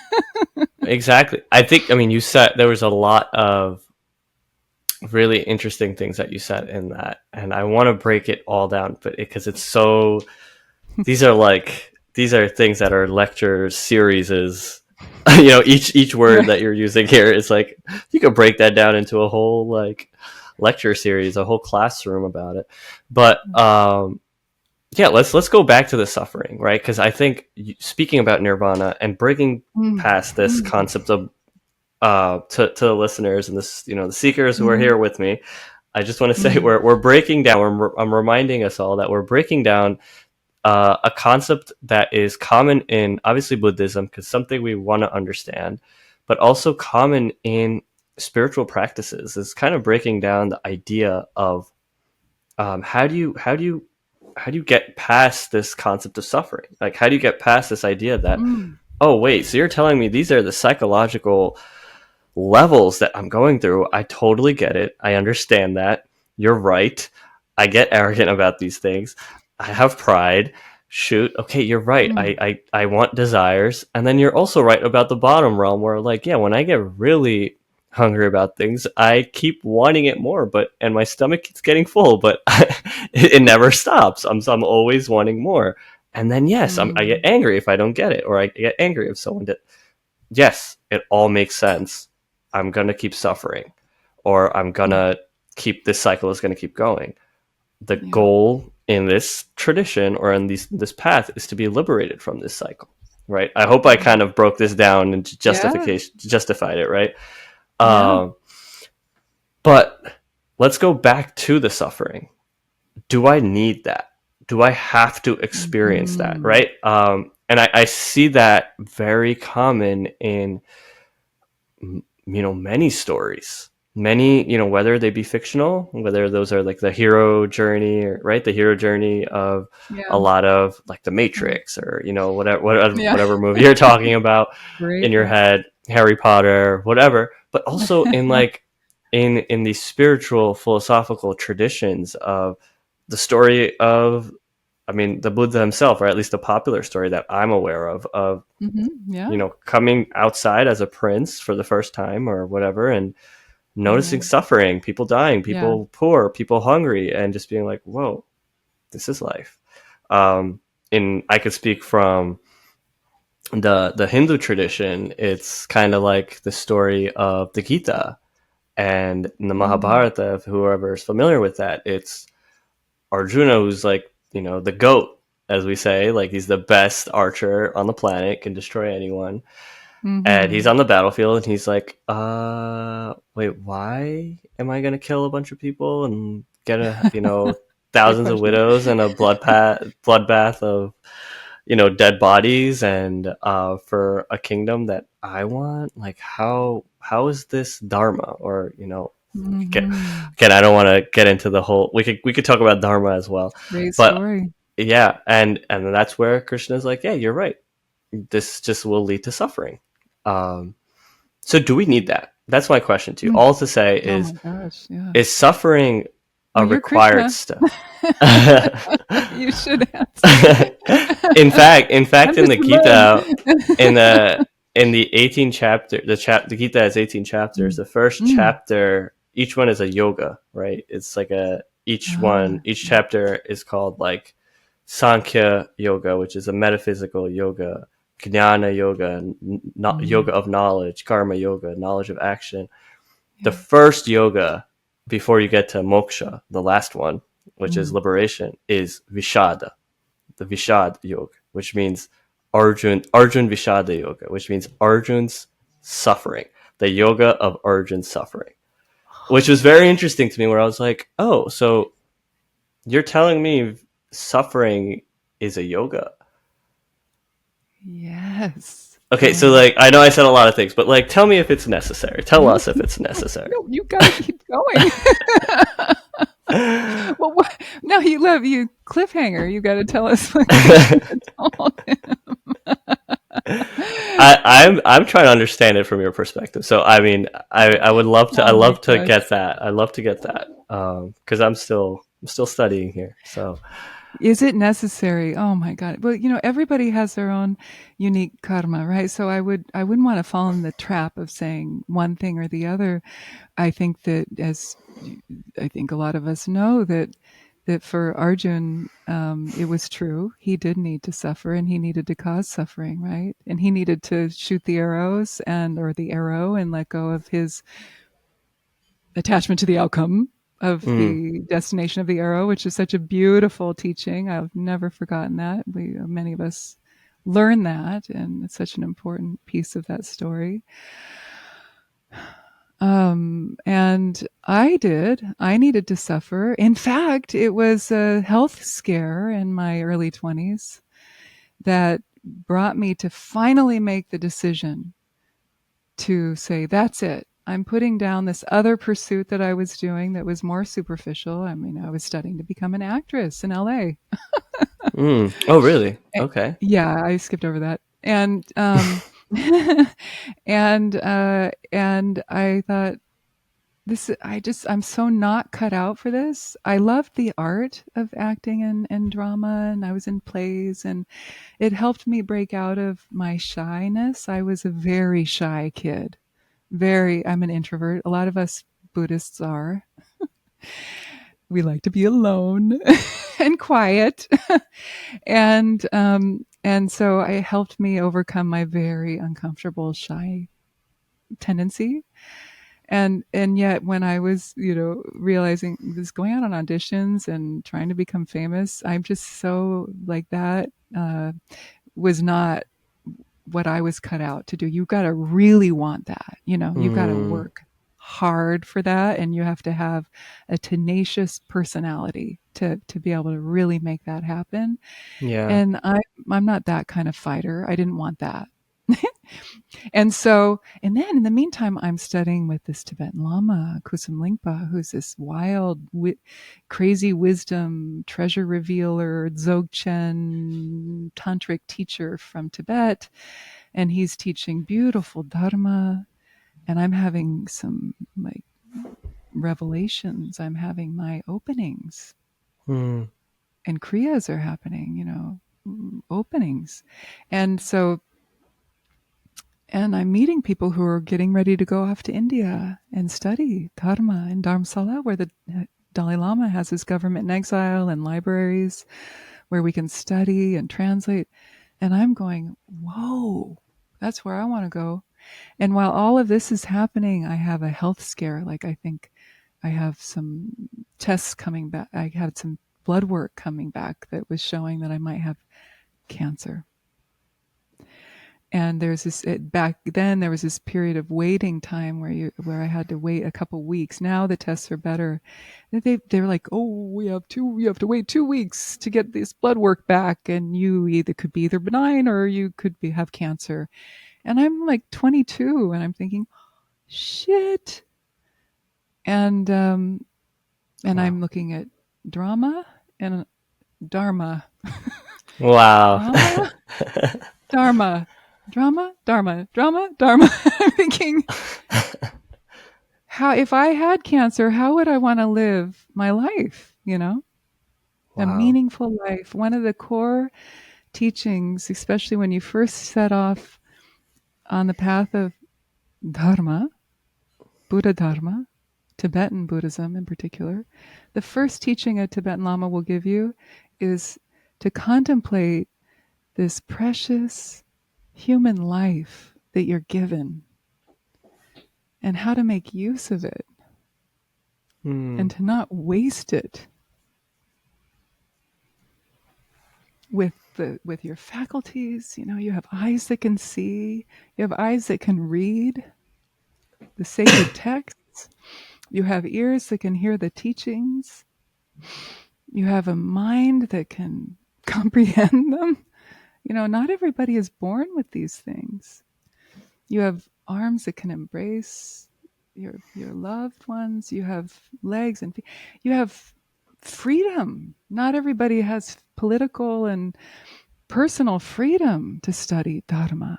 Exactly. I think, I mean, you said there was a lot of really interesting things that you said in that, and I want to break it all down, but because it's so, these are things that are lecture series is, each word that you're using here is like, you could break that down into a whole like lecture series, a whole classroom about it. But yeah, let's go back to the suffering, right? Because I think speaking about nirvana and breaking past this concept of to the listeners and this, the seekers who are here with me, I just want to say we're breaking down. I'm reminding us all that we're breaking down a concept that is common in obviously Buddhism, because something we want to understand, but also common in spiritual practices. Is kind of breaking down the idea of how do you get past this concept of suffering? Like, how do you get past this idea that, oh wait, so you're telling me these are the psychological levels that I'm going through? I totally get it. I understand that. You're right. I get arrogant about these things. I have pride. Shoot. Okay, you're right. I want desires. And then you're also right about the bottom realm where, like, yeah, when I get really hungry about things, I keep wanting it more, and my stomach keeps getting full, but it never stops. I'm always wanting more. And then, yes, I get angry if I don't get it, or I get angry if someone did. Yes, it all makes sense. I'm going to keep suffering, or I'm going to keep, this cycle is going to keep going. The goal in this tradition or in this path is to be liberated from this cycle, right? I hope I kind of broke this down into justified it, right? But let's go back to the suffering. Do I need that? Do I have to experience that, right? And I see that very common in, many stories, whether they be fictional, whether those are like the hero journey, right? The hero journey of a lot of like the Matrix, or whatever movie you're talking about in your head, Harry Potter, whatever. But also in like in these spiritual philosophical traditions of the story of, the Buddha himself, or at least a popular story that I'm aware of coming outside as a prince for the first time or whatever, and noticing suffering, people dying, people poor, people hungry, and just being like, whoa, this is life. I could speak from the Hindu tradition. It's kind of like the story of the Gita and in the Mahabharata. If whoever is familiar with that, it's Arjuna, who's like, the goat, as we say, like he's the best archer on the planet, can destroy anyone. And he's on the battlefield and he's like, wait, why am I going to kill a bunch of people and get thousands of widows and a bloodbath of, dead bodies, and for a kingdom that I want? Like, how is this dharma? Or, again, I don't want to get into the whole, we could talk about dharma as well. Great but story. Yeah, and that's where Krishna's like, yeah, you're right. This just will lead to suffering. So do we need that? That's my question to you. All to say is, is suffering a required step? You should answer. in fact, in the Gita, in the 18 chapter, the Gita has 18 chapters. The first chapter, each one is a yoga, right? It's like each chapter is called like Sankhya Yoga, which is a metaphysical yoga, Jnana Yoga, yoga of knowledge, Karma Yoga, knowledge of action. The first yoga before you get to moksha, the last one, which is liberation, is Vishada, the Vishad Yoga, which means Arjun Vishada Yoga, which means Arjun's suffering, the yoga of Arjun's suffering, which was very interesting to me, where I was like, oh, so you're telling me suffering is a yoga? Yes. Okay, so like, I know I said a lot of things, but like, tell me if it's necessary. Tell us if it's necessary. No, you gotta keep going. Well, no, you cliffhanger. You gotta tell us what you told him. I'm trying to understand it from your perspective. So I would love to. I love to get that. I love to get that because I'm still I'm still studying here. So, Is it necessary? Oh my God. Well, everybody has their own unique karma, right? So I wouldn't want to fall in the trap of saying one thing or the other. I think that I think a lot of us know that for Arjun, it was true. He did need to suffer and he needed to cause suffering, right? And he needed to shoot the arrows or the arrow and let go of his attachment to the outcome of the destination of the arrow, which is such a beautiful teaching. I've never forgotten that. Many of us learn that, and it's such an important piece of that story. And I needed to suffer. In fact, it was a health scare in my early 20s that brought me to finally make the decision to say, that's it. I'm putting down this other pursuit that I was doing that was more superficial. I mean, I was studying to become an actress in LA. Oh, really? Okay. Yeah, I skipped over that. And and I thought, I'm so not cut out for this. I loved the art of acting and drama, and I was in plays, and it helped me break out of my shyness. I was a very shy kid. I'm an introvert. A lot of us Buddhists are. We like to be alone and quiet. And so it helped me overcome my very uncomfortable shy tendency. And yet when I was, realizing this, going out on auditions and trying to become famous, I'm just so like that, was not what I was cut out to do. You got to really want that, you've got to work hard for that, and you have to have a tenacious personality to be able to really make that happen. Yeah. And I'm not that kind of fighter. I didn't want that. And then in the meantime, I'm studying with this Tibetan Lama, Kusum Lingpa, who's this wild, crazy wisdom, treasure revealer, Dzogchen, tantric teacher from Tibet. And he's teaching beautiful Dharma. And I'm having some like revelations. I'm having my openings. And kriyas are happening, openings. And I'm meeting people who are getting ready to go off to India and study Dharma in Dharamsala, where the Dalai Lama has his government in exile and libraries where we can study and translate. And I'm going, whoa, that's where I want to go. And while all of this is happening, I have a health scare. Like, I think I have some tests coming back. I had some blood work coming back that was showing that I might have cancer. And back then there was this period of waiting time where I had to wait a couple weeks. Now the tests are better. They were like, oh, you have to wait 2 weeks to get this blood work back, and you could be either benign or you could have cancer. And I'm like 22, and I'm thinking, shit. And wow. I'm looking at drama and Dharma. Wow. Dharma. Drama, Dharma, drama, Dharma. I'm thinking, if I had cancer, how would I want to live my life? Wow. A meaningful life. One of the core teachings, especially when you first set off on the path of Dharma, Buddha Dharma, Tibetan Buddhism in particular, the first teaching a Tibetan Lama will give you is to contemplate this precious human life that you're given and how to make use of it and to not waste it with your faculties. You have eyes that can see, you have eyes that can read the sacred texts, you have ears that can hear the teachings, you have a mind that can comprehend them. Not everybody is born with these things. You have arms that can embrace your loved ones. You have legs and feet. You have freedom. Not everybody has political and personal freedom to study Dharma.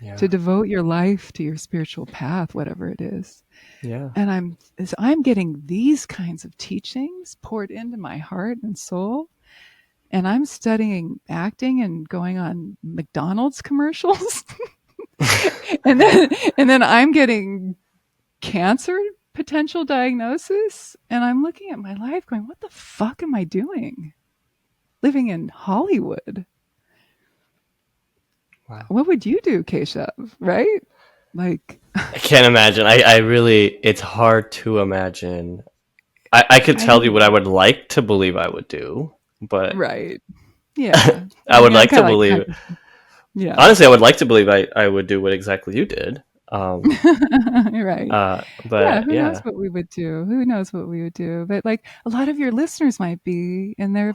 Yeah. to devote your life to your spiritual path, whatever it is. Yeah. And I'm getting these kinds of teachings poured into my heart and soul. And I'm studying acting and going on McDonald's commercials. and then I'm getting cancer potential diagnosis. And I'm looking at my life going, what the fuck am I doing? Living in Hollywood. Wow. What would you do, Keshav? Right? Like, I can't imagine. I really, it's hard to imagine. I could I tell you don't, what I would like to believe I would do, but right. Yeah. I I would mean, I'm like kind to of like, believe, yeah. honestly, I would like to believe I would do what exactly you did. Right. Yeah, But who knows yeah, what we would do? Who knows what we would do? But like a lot of your listeners might be in their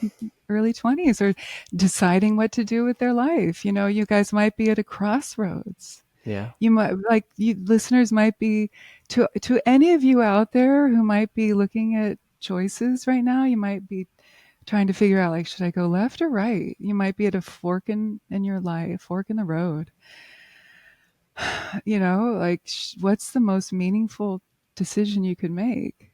early 20s or deciding what to do with their life. You guys might be at a crossroads. yeah. You might listeners might be to any of you out there who might be looking at choices right now. You might be trying to figure out like, should I go left or right? You might be at a fork in your life, fork in the road. Like what's the most meaningful decision you could make?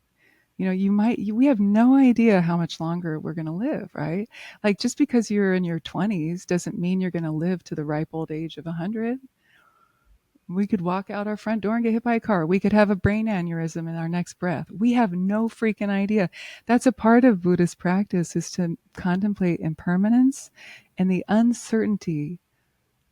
We have no idea how much longer we're going to live, right? Like just because you're in your 20s doesn't mean you're going to live to the ripe old age of 100. We could walk out our front door and get hit by a car. We could have a brain aneurysm in our next breath. We have no freaking idea. That's a part of Buddhist practice, is to contemplate impermanence and the uncertainty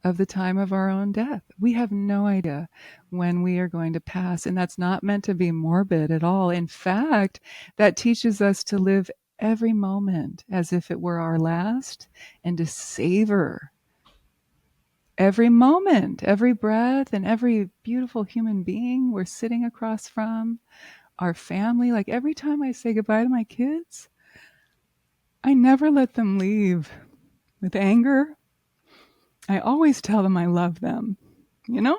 of the time of our own death. We have no idea when we are going to pass. And that's not meant to be morbid at all. In fact, that teaches us to live every moment as if it were our last and to savor every moment, every breath, and every beautiful human being we're sitting across from, our family. Like every time I say goodbye to my kids, I never let them leave with anger. I always tell them I love them, you know?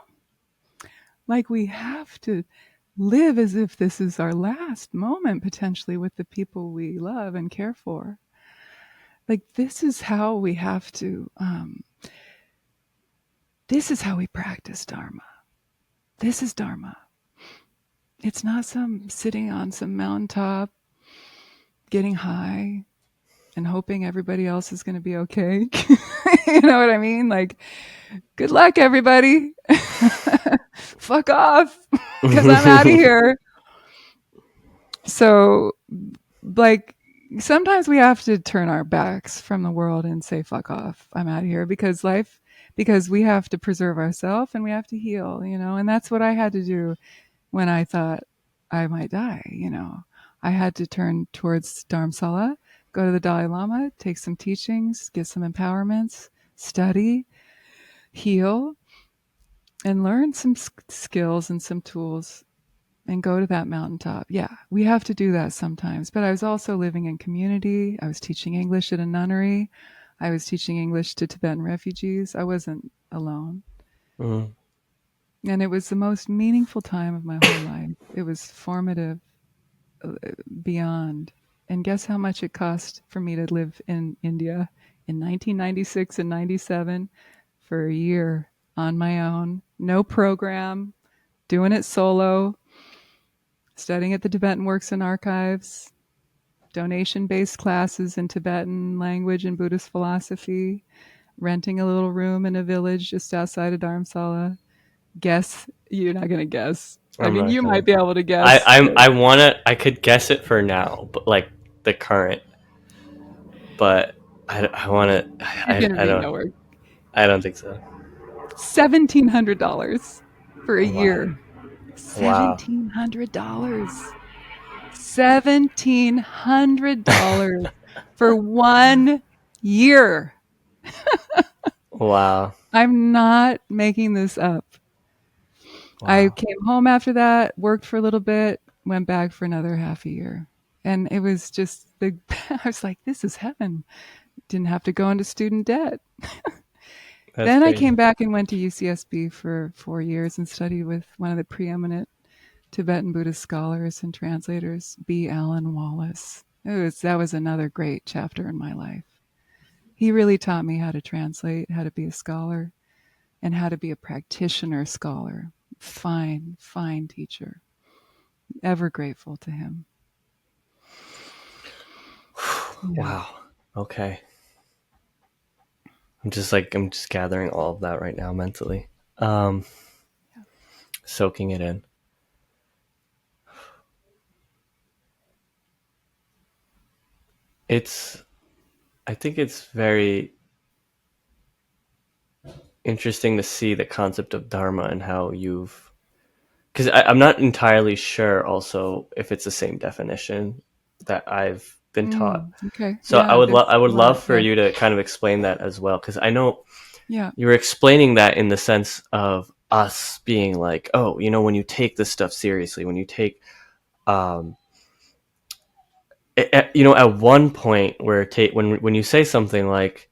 Like we have to live as if this is our last moment potentially with the people we love and care for. Like this is how we have to, this is how we practice Dharma. This is Dharma. It's not some sitting on some mountaintop, getting high and hoping everybody else is going to be okay. You know what I mean? Like, good luck, everybody. Fuck off because I'm out of here. So, like, sometimes we have to turn our backs from the world and say, fuck off, I'm out of here, because we have to preserve ourselves and we have to heal, and that's what I had to do when I thought I might die. I had to turn towards Dharamsala, go to the Dalai Lama, take some teachings, get some empowerments, study, heal, and learn some skills and some tools and go to that mountaintop. Yeah, we have to do that sometimes. But I was also living in community. I was teaching English at a nunnery. I was teaching English to Tibetan refugees. I wasn't alone. Mm. And it was the most meaningful time of my whole life. It was formative beyond. And guess how much it cost for me to live in India in 1996 and 97 for a year on my own, no program, doing it solo, studying at the Tibetan Works and Archives, donation-based classes in Tibetan language and Buddhist philosophy, renting a little room in a village just outside of Dharamsala. Guess, you're not going to guess. I I'm mean, not you gonna. might be able to guess. I could guess it for now, but like the current, but I want to. You're going to I be don't. nowhere. I don't think so. $1,700 for a Wow. year. Wow. $1,700. $1,700 for 1 year. Wow. I'm not making this up. I Wow. came home after that, worked for a little bit, went back for another half a year. And it was just I was like, this is heaven. Didn't have to go into student debt. That's Then I crazy. came back and went to UCSB for 4 years and studied with one of the preeminent Tibetan Buddhist scholars and translators, B. Alan Wallace. That was another great chapter in my life. He really taught me how to translate, how to be a scholar. and how to be a practitioner scholar. Fine, fine teacher. Ever grateful to him. Yeah. Wow. Okay. I'm just gathering all of that right now mentally. Soaking it in. I think it's very interesting to see the concept of dharma and how because I'm not entirely sure also if it's the same definition that I've been taught. Okay. So Yeah, there's I would a lot. love for you to kind of explain that as well, because I know Yeah. you were explaining that in the sense of us being like, oh, when you take this stuff seriously, when you take at one point where when you say something like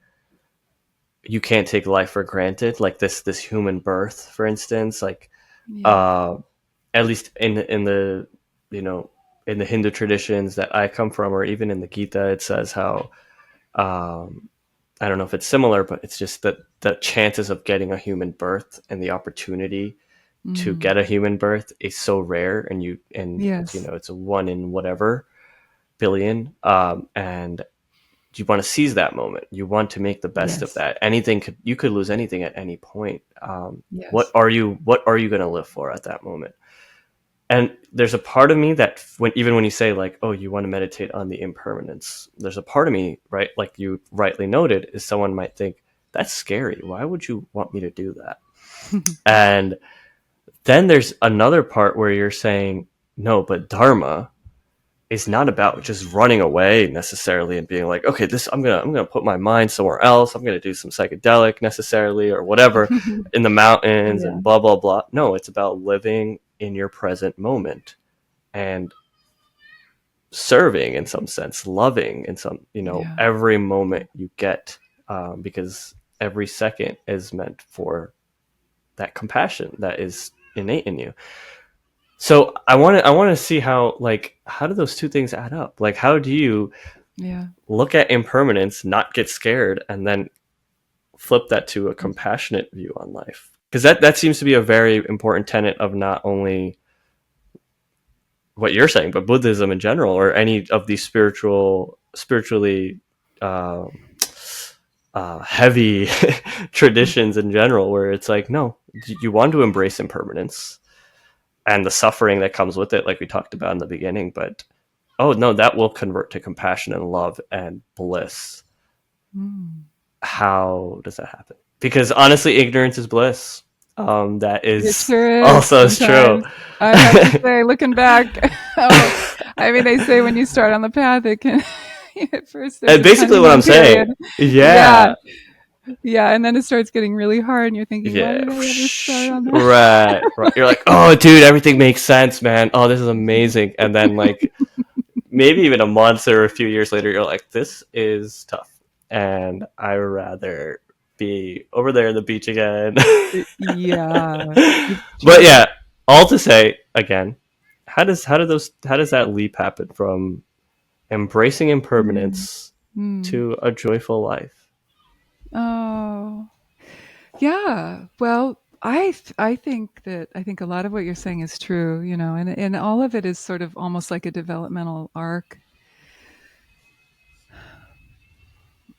you can't take life for granted, like this human birth, for instance, like Yeah. at least in the in the Hindu traditions that I come from, or even in the Gita, it says how I don't know if it's similar, but it's just that the chances of getting a human birth and the opportunity to get a human birth is so rare, and Yes. it's a 1 in whatever billion, and you want to seize that moment. You want to make the best of Yes. that. You could lose anything at any point. What Yes. are you going to live for at that moment? And there's a part of me that even when you say like, oh, you want to meditate on the impermanence, there's a part of me, right, like you rightly noted, is someone might think that's scary. Why would you want me to do that? And then there's another part where you're saying, no, but dharma is not about just running away necessarily and being like, okay, I'm gonna put my mind somewhere else. I'm gonna do some psychedelic necessarily or whatever in the mountains Yeah. and blah blah blah. No, it's about living in your present moment and serving in some sense, loving in some, Yeah. every moment you get, because every second is meant for that compassion that is innate in you. So I want to see how do those two things add up? Like, how do you Yeah. look at impermanence, not get scared, and then flip that to a compassionate view on life? Because that seems to be a very important tenet of not only what you're saying, but Buddhism in general, or any of these spiritually uh, heavy traditions in general, where it's like, no, you want to embrace impermanence and the suffering that comes with it, like we talked about in the beginning. But oh no, that will convert to compassion and love and bliss. How does that happen? Because honestly, ignorance is bliss. That It is sure is also true. sometimes. I have to say, looking back, I mean, they say when you start on the path, it can, at first there's And this basically what honeymoon I'm saying, period. Yeah. yeah, Yeah. And then it starts getting really hard and you're thinking, why yeah, did I ever start on right, right. You're like, oh, dude, everything makes sense, man. Oh, this is amazing. And then like maybe even a month or a few years later, you're like, this is tough, and I would rather be over there on the beach again. Yeah. It's But true. yeah, all to say again, how does that leap happen from embracing Mm. impermanence Mm. to a joyful life? Oh. Yeah. Well, I think a lot of what you're saying is true, and all of it is sort of almost like a developmental arc.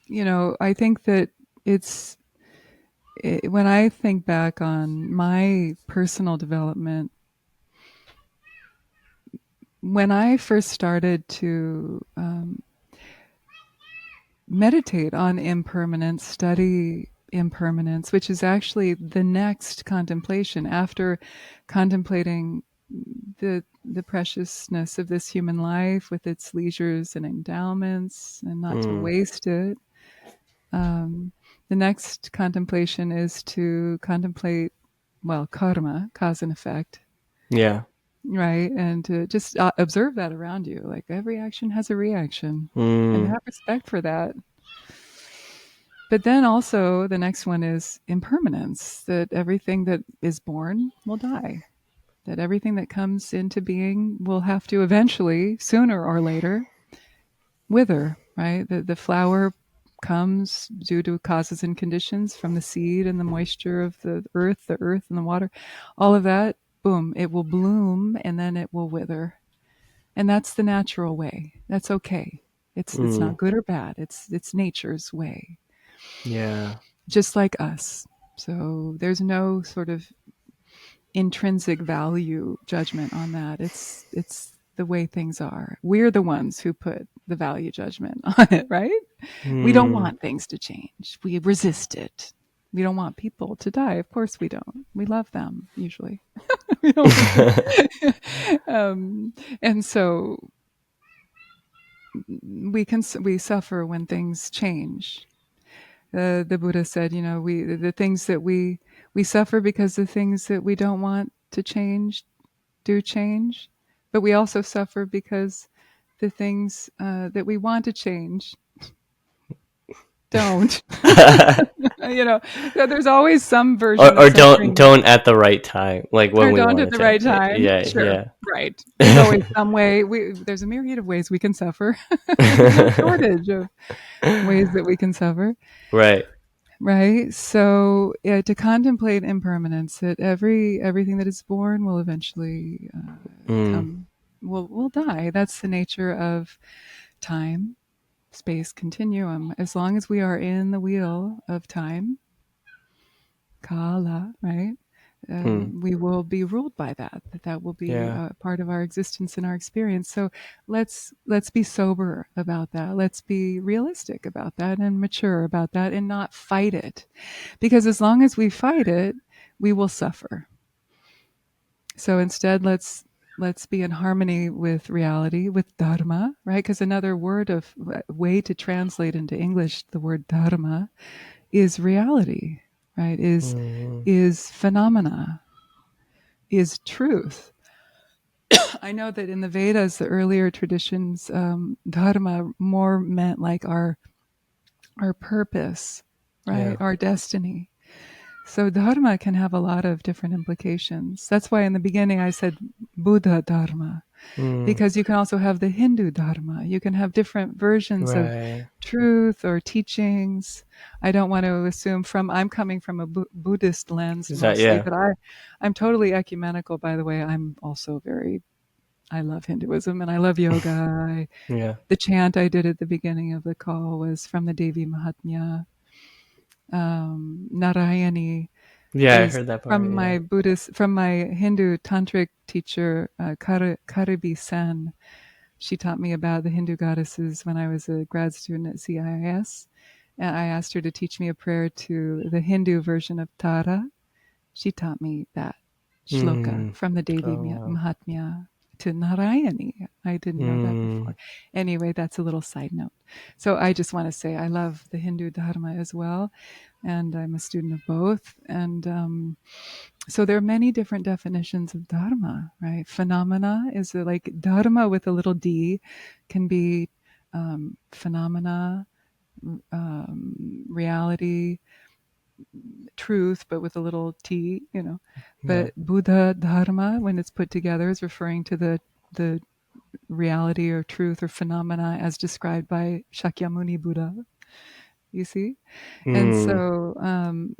I think that it's when I think back on my personal development, when I first started to meditate on impermanence, study impermanence, which is actually the next contemplation after contemplating the preciousness of this human life with its leisures and endowments, and not to Mm, waste it. The next contemplation is to contemplate, well, karma, cause and effect, yeah. right? And to just observe that around you. Like every action has a reaction, and Mm, have respect for that. But then also the next one is impermanence, that everything that is born will die, that everything that comes into being will have to eventually, sooner or later, wither, right? The flower comes due to causes and conditions from the seed and the moisture of the earth and the water, all of that, boom, it will bloom and then it will wither. And that's the natural way. That's okay. It's not good or bad. It's nature's way. Yeah. Just like us. So there's no sort of intrinsic value judgment on that. It's the way things are. We're the ones who put the value judgment on it, right? We don't want things to change. We resist it. We don't want people to die. Of course we don't. We love them usually. We don't and so we suffer when things change. The Buddha said, the things that we suffer because the things that we don't want to change do change, but we also suffer because the things that we want to change don't. There's always some version of or suffering don't at the right time, like when or we don't want at to the change. right time. Yeah, Sure, yeah. right. There's always some way. There's a myriad of ways we can suffer. There's no shortage of ways that we can suffer. Right. Right. So to contemplate impermanence, that everything that is born will eventually come, will die. That's the nature of time, space continuum. As long as we are in the wheel of time, kala, right? We will be ruled by that. That will be Yeah. part of our existence and our experience. So let's be sober about that. Let's be realistic about that and mature about that, and not fight it, because as long as we fight it, we will suffer. So instead, let's be in harmony with reality, with dharma, right? Because another way to translate into English the word dharma is reality, right? Is phenomena, is truth. I know that in the Vedas, the earlier traditions, dharma more meant like our purpose, right? Yeah. Our destiny. So dharma can have a lot of different implications. That's why in the beginning I said Buddha dharma, because you can also have the Hindu dharma. You can have different versions of Right. truth or teachings. I don't want to assume I'm coming from a Buddhist lens Is that mostly, yeah? but I'm totally ecumenical, by the way. I'm also I love Hinduism and I love yoga. Yeah. The chant I did at the beginning of the call was from the Devi Mahatmya. Narayani Yeah, I is heard that part. Yeah. from my Hindu tantric teacher, Karibi Sen. She taught me about the Hindu goddesses when I was a grad student at CIIS. And I asked her to teach me a prayer to the Hindu version of Tara. She taught me that shloka from the Devi Oh wow. Mahatmya to Narayani. I didn't know that before. Anyway, that's a little side note. So I just want to say I love the Hindu Dharma as well, and I'm a student of both. And so there are many different definitions of Dharma, right? Phenomena is like Dharma with a little d can be phenomena, reality, truth, but with a little t, Yeah. But Buddha Dharma, when it's put together, is referring to the reality or truth or phenomena as described by Shakyamuni Buddha. You see? And so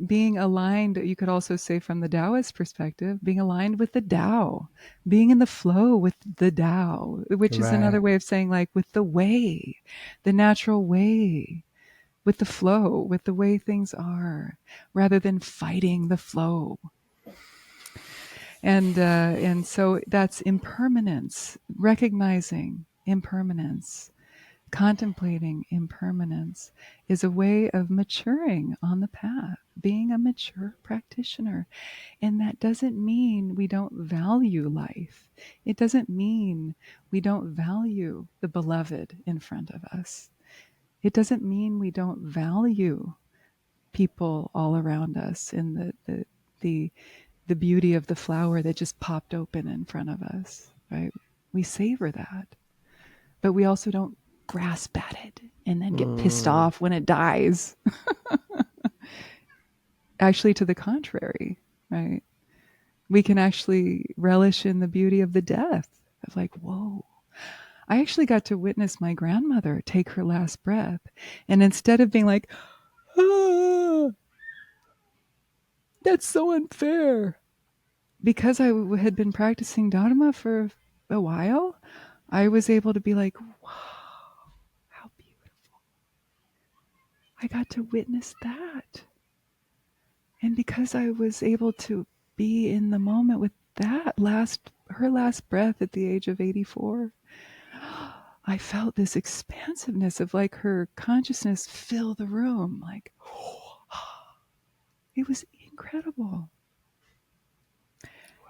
being aligned, you could also say from the Taoist perspective, being aligned with the Tao, being in the flow with the Tao, which is Right. another way of saying like with the way, the natural way, with the flow, with the way things are, rather than fighting the flow. And so that's impermanence, recognizing impermanence, contemplating impermanence is a way of maturing on the path, being a mature practitioner. And that doesn't mean we don't value life. It doesn't mean we don't value the beloved in front of us. It doesn't mean we don't value people all around us in the beauty of the flower that just popped open in front of us, right? We savor that, but we also don't grasp at it and then get pissed off when it dies. Actually, to the contrary, right? We can actually relish in the beauty of the death of like, whoa, I actually got to witness my grandmother take her last breath. And instead of being like, ah, that's so unfair, because I had been practicing Dharma for a while, I was able to be like, wow, how beautiful. I got to witness that. And because I was able to be in the moment with her last breath at the age of 84, I felt this expansiveness of like her consciousness fill the room. Like, it was incredible.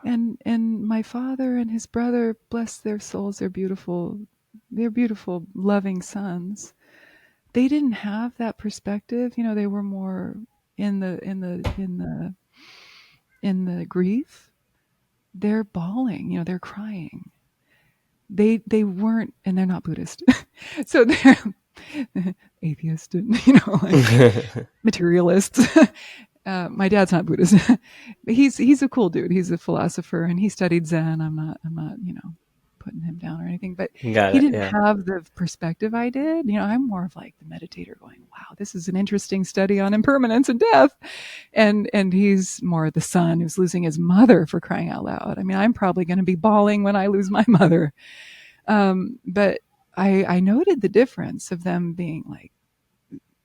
And my father and his brother, bless their souls, they're beautiful, loving sons. They didn't have that perspective. They were more in the grief. They're bawling, they're crying. They weren't, and they're not Buddhist. So they're atheist and, like materialists. My dad's not Buddhist. He's a cool dude. He's a philosopher and he studied Zen. I'm not, putting him down or anything, but he didn't have the perspective I did. I'm more of like the meditator going, wow, this is an interesting study on impermanence and death. And he's more the son who's losing his mother, for crying out loud. I mean, I'm probably going to be bawling when I lose my mother. But I noted the difference of them being like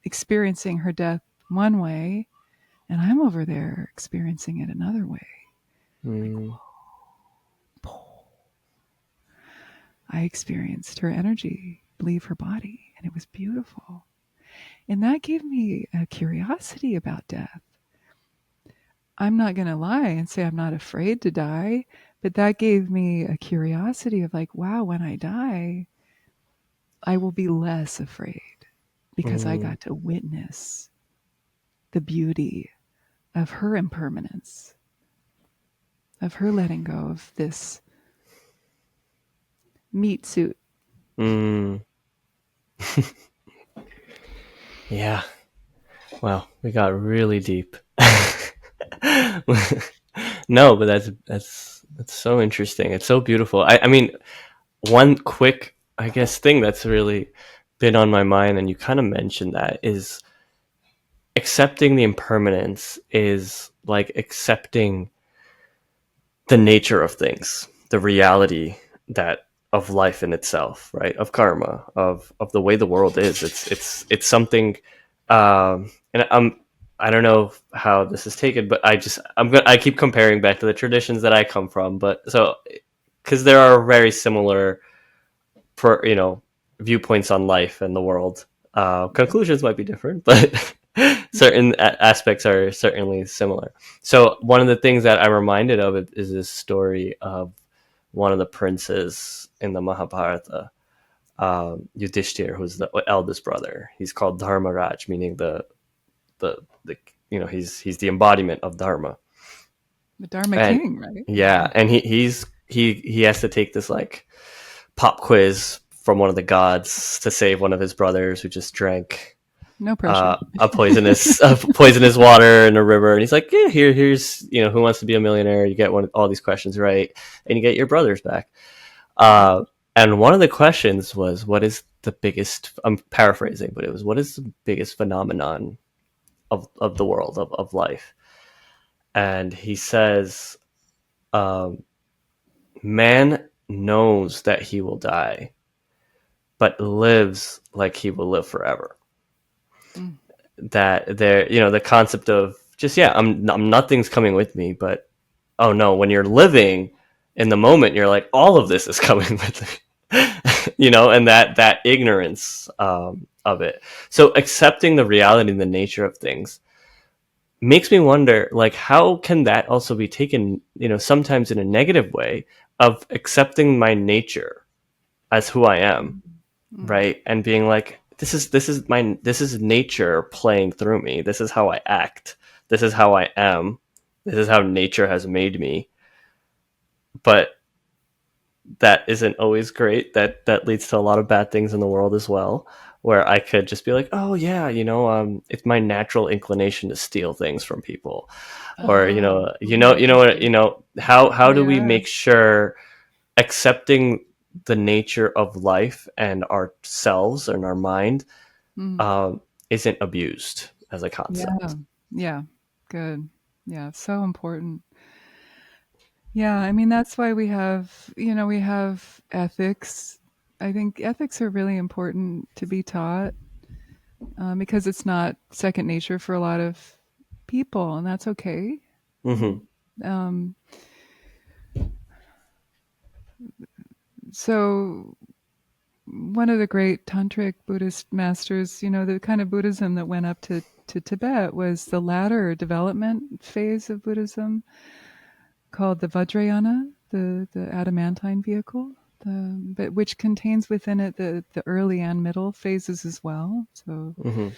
experiencing her death one way, and I'm over there experiencing it another way. Like, I experienced her energy leave her body, and it was beautiful. And that gave me a curiosity about death. I'm not going to lie and say I'm not afraid to die, but that gave me a curiosity of like, wow, when I die, I will be less afraid because I got to witness the beauty of her impermanence, of her letting go of this meat suit. Yeah. Wow, we got really deep. No, but that's so interesting. It's so beautiful. I mean, one quick, I guess, thing that's really been on my mind, and you kind of mentioned that, is accepting the impermanence is like accepting the nature of things, the reality that of life in itself, right? Of karma, of the way the world is. It's something, and I don't know how this is taken, but I keep comparing back to the traditions that I come from, but so because there are very similar, viewpoints on life and the world. Conclusions might be different, but certain aspects are certainly similar. So one of the things that I'm reminded of is this story of one of the princes in the Mahabharata, Yudhishthir, who's the eldest brother. He's called Dharmaraj, meaning the he's the embodiment of Dharma. The Dharma king, right? Yeah, and he has to take this like pop quiz from one of the gods to save one of his brothers who just drank no pressure a poisonous water in a river, and he's like, yeah, here's who wants to be a millionaire. You get all these questions right, and you get your brothers back. And one of the questions was, what is the biggest, I'm paraphrasing, but it was, what is the biggest phenomenon of the world, of life? And he says, man knows that he will die, but lives like he will live forever. That there, the concept of just, I'm nothing's coming with me, but oh no, when you're living in the moment, you're like, all of this is coming with me. And that ignorance of it. So accepting the reality and the nature of things makes me wonder, like, how can that also be taken, sometimes in a negative way, of accepting my nature as who I am, right? And being like, this is nature playing through me. This is how I act. This is how I am. This is how nature has made me. But that isn't always great. That leads to a lot of bad things in the world as well, where I could just be like, oh yeah, it's my natural inclination to steal things from people. Or, how do we make sure accepting the nature of life and ourselves and our mind Mm. isn't abused as a Yeah. concept. Yeah. Good. Yeah. So important. Yeah. I mean, that's why we have ethics. I think ethics are really important to be taught because it's not second nature for a lot of people, and that's okay. Mm-hmm. Um, so one of the great tantric Buddhist masters, the kind of Buddhism that went up to Tibet was the latter development phase of Buddhism called the Vajrayana, the adamantine vehicle, but which contains within it the early and middle phases as well. So Mm-hmm.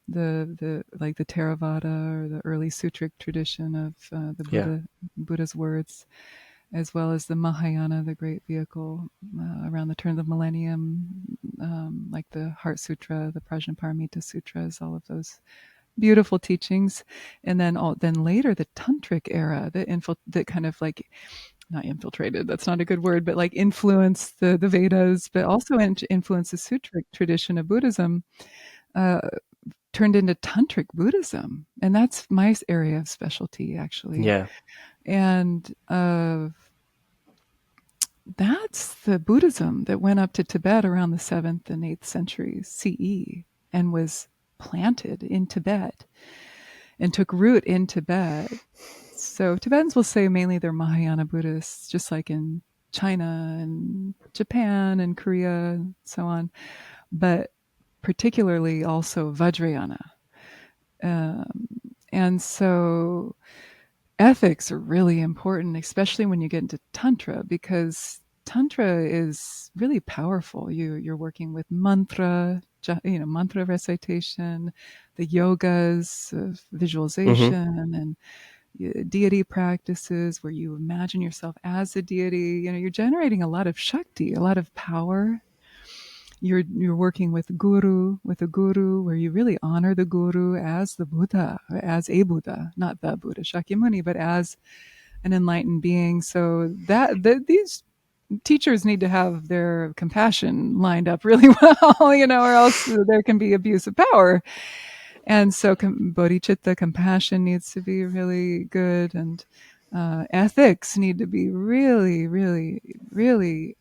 the like the Theravada or the early sutric tradition of the Yeah. Buddha's words, as well as the Mahayana, the great vehicle around the turn of the millennium, like the Heart Sutra, the Prajnaparamita Sutras, all of those beautiful teachings, and then later the tantric era that kind of like not infiltrated. That's not a good word, but like influenced the Vedas, but also influenced the sutric tradition of Buddhism. Uh, Turned into tantric Buddhism, and that's my area of specialty actually. Yeah. And that's the Buddhism that went up to Tibet around the 7th and 8th centuries CE and was planted in Tibet and took root in Tibet. So Tibetans will say mainly they're Mahayana Buddhists, just like in China and Japan and Korea and so on, but particularly also Vajrayana. Um, and so ethics are really important, especially when you get into Tantra, because Tantra is really powerful. You're working with mantra, mantra recitation, the yogas of Mm-hmm. visualization, and deity practices where you imagine yourself as a deity. You're generating a lot of Shakti, a lot of power. You're working with a guru, where you really honor the guru as the Buddha, as a Buddha, not the Buddha Shakyamuni, but as an enlightened being. So these teachers need to have their compassion lined up really well, or else there can be abuse of power. And so bodhicitta, compassion, needs to be really good, and ethics need to be really, really, really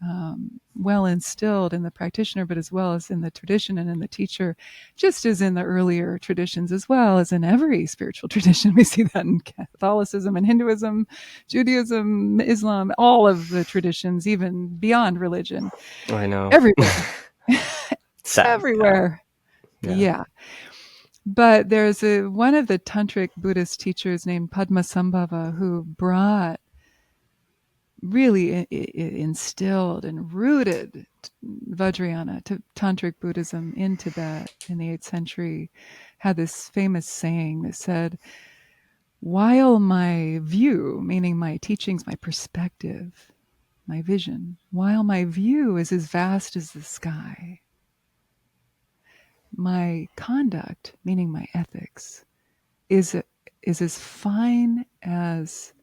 well instilled in the practitioner, but as well as in the tradition and in the teacher, just as in the earlier traditions, as well as in every spiritual tradition. We see that in Catholicism and Hinduism, Judaism, Islam, all of the traditions, even beyond religion, I know. everywhere, Sad. Yeah. everywhere. Yeah. Yeah. But there's one of the tantric Buddhist teachers named Padmasambhava who brought really instilled and rooted Vajrayana to tantric Buddhism in Tibet in the 8th century, had this famous saying that said, while my view, meaning my teachings, my perspective, my vision, while my view is as vast as the sky, my conduct, meaning my ethics, is as fine as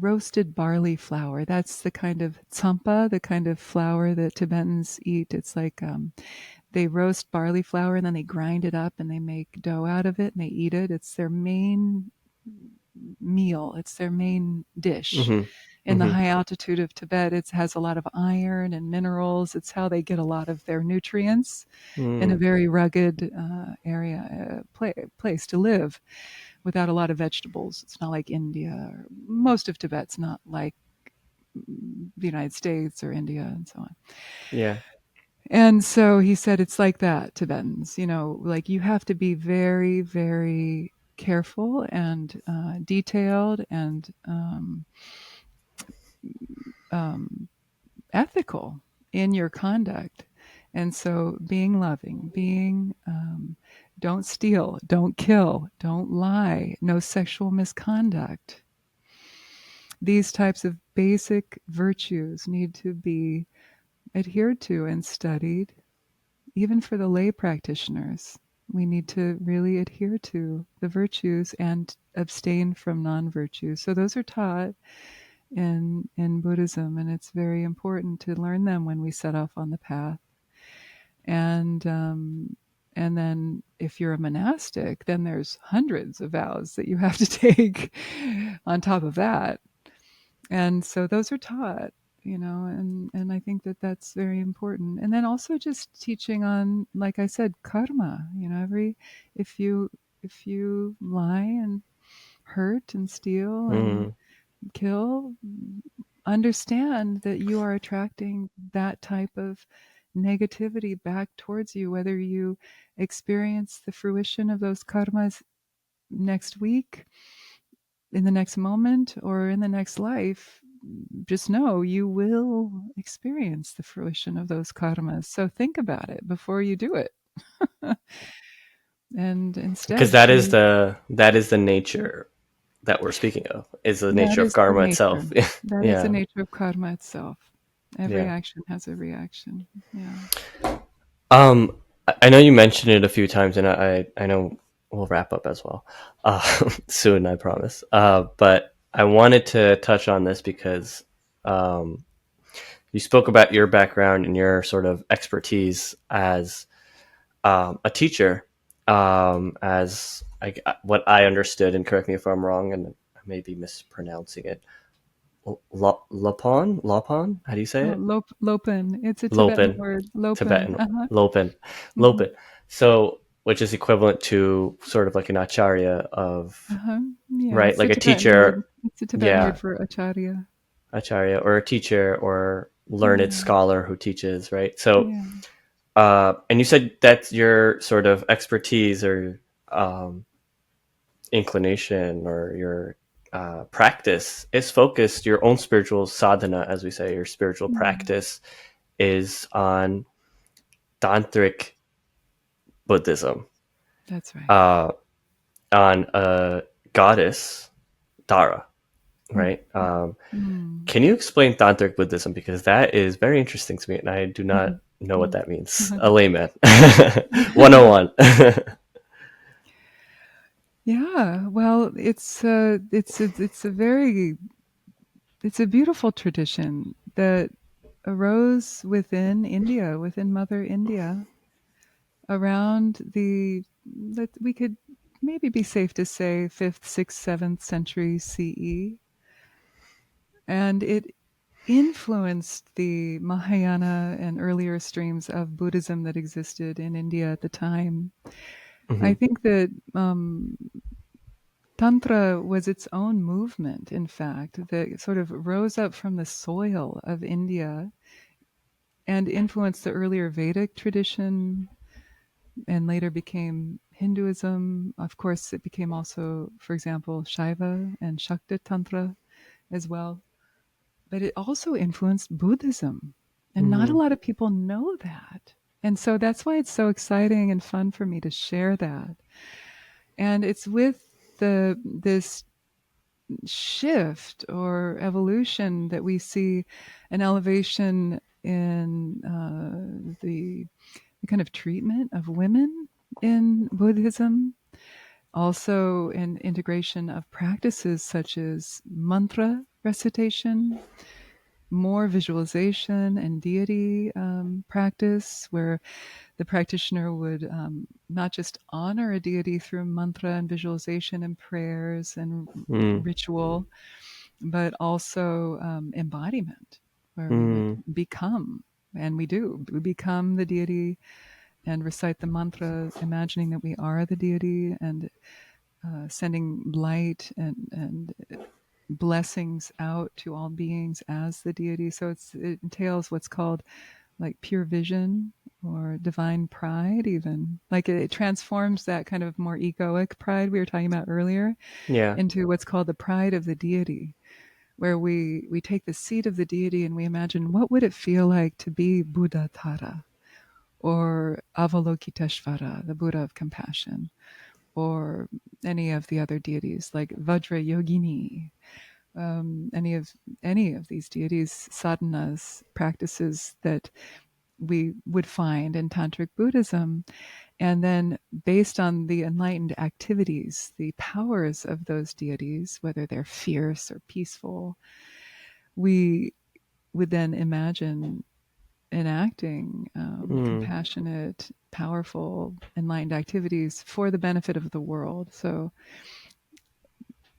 roasted barley flour. That's the kind of tsampa, the kind of flour that Tibetans eat. It's like they roast barley flour and then they grind it up and they make dough out of it and they eat it. It's their main meal. It's their main dish. Mm-hmm. In the Mm-hmm. high altitude of Tibet, it has a lot of iron and minerals. It's how they get a lot of their nutrients in a Mm. very rugged place to live without a lot of vegetables. It's not like India. Most of Tibet's not like the United States or India and so on. Yeah. And so he said it's like that, Tibetans, like you have to be very, very careful and detailed and um, ethical in your conduct. And so being loving, don't steal, don't kill, don't lie, no sexual misconduct. These types of basic virtues need to be adhered to and studied, even for the lay practitioners. We need to really adhere to the virtues and abstain from non virtues. So those are taught in Buddhism, and it's very important to learn them when we set off on the path. And then if you're a monastic, then there's hundreds of vows that you have to take on top of that. And so those are taught, and I think that that's very important. And then also just teaching on, like I said, karma, if you lie and hurt and steal and kill, understand that you are attracting that type of negativity back towards you, whether you experience the fruition of those karmas next week, in the next moment, or in the next life. Just know you will experience the fruition of those karmas. So think about it before you do it. And Because instead that is the nature that we're speaking of, is the that nature of is the karma nature. itself. That is the Yeah. nature of karma itself. Every Yeah. action has a reaction. Yeah. I know you mentioned it a few times, and I know we'll wrap up as well soon, I promise. But I wanted to touch on this because you spoke about your background and your sort of expertise as a teacher, as what I understood, and correct me if I'm wrong, and I may be mispronouncing it. Lopön? How do you say it? Lopön. It's a Tibetan Lopön. word. Lopön. Tibetan. Uh-huh. Lopön. Mm-hmm. Lopön. So, which is equivalent to sort of like an acharya of, Uh-huh. Yeah, right? it's Like a a Tibetan word. teacher. It's a Tibetan Yeah. word for acharya. Acharya, or a teacher, or learned Yeah. scholar who teaches, right? So, Yeah. and you said that's your sort of expertise, or inclination, or your practice is focused, your own spiritual sadhana, as we say, your spiritual practice is on tantric Buddhism, That's right. on a goddess, Tara, right? Can you explain tantric Buddhism? Because that is very interesting to me, and I do not know what that means. A layman. 101. Yeah, well, it's a beautiful tradition that arose within India, within Mother India, around that we could maybe be safe to say 5th, 6th, 7th century CE, and it influenced the Mahayana and earlier streams of Buddhism that existed in India at the time. Mm-hmm. I think that Tantra was its own movement, in fact, that sort of rose up from the soil of India and influenced the earlier Vedic tradition and later became Hinduism. Of course, it became also, for example, Shaiva and Shakta Tantra as well. But it also influenced Buddhism. And not a lot of people know that. And so that's why it's so exciting and fun for me to share that. And it's with this shift or evolution that we see an elevation in the kind of treatment of women in Buddhism, also an integration of practices such as mantra recitation, more visualization and deity practice, where the practitioner would not just honor a deity through mantra and visualization and prayers and ritual, but also embodiment, where we would become, and we become the deity and recite the mantra, imagining that we are the deity, and sending light and blessings out to all beings as the deity. So it entails what's called like pure vision or divine pride, even. Like it transforms that kind of more egoic pride we were talking about earlier Yeah. into what's called the pride of the deity, where we take the seat of the deity and we imagine, what would it feel like to be Buddha Tara or Avalokiteshvara, the Buddha of compassion, or any of the other deities like Vajra Yogini, any of these deities, sadhanas, practices that we would find in Tantric Buddhism. And then based on the enlightened activities, the powers of those deities, whether they're fierce or peaceful, we would then imagine enacting compassionate, powerful, enlightened activities for the benefit of the world. So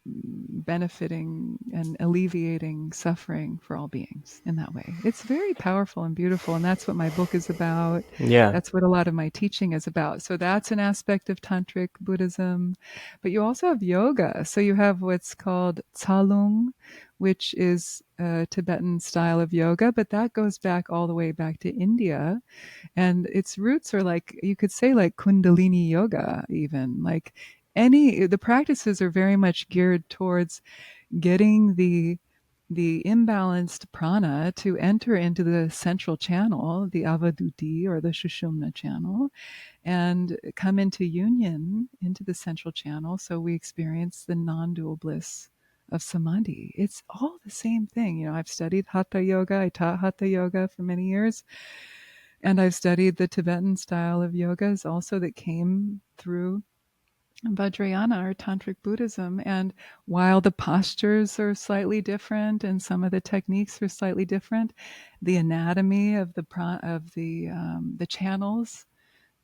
benefiting and alleviating suffering for all beings in that way. It's very powerful and beautiful, and that's what my book is about. Yeah. That's what a lot of my teaching is about. So that's an aspect of tantric Buddhism. But you also have yoga. So you have what's called tsalung, which is a Tibetan style of yoga, but that goes back all the way back to India. And its roots are like, you could say, like Kundalini yoga, even. Like the practices are very much geared towards getting the imbalanced prana to enter into the central channel, the avaduti or the shushumna channel, and come into union into the central channel, so we experience the non-dual bliss of samadhi. It's all the same thing. You know, I've studied hatha yoga. I taught hatha yoga for many years. And I've studied the Tibetan style of yogas also that came through Vajrayana or Tantric Buddhism. And while the postures are slightly different and some of the techniques are slightly different, the anatomy of the channels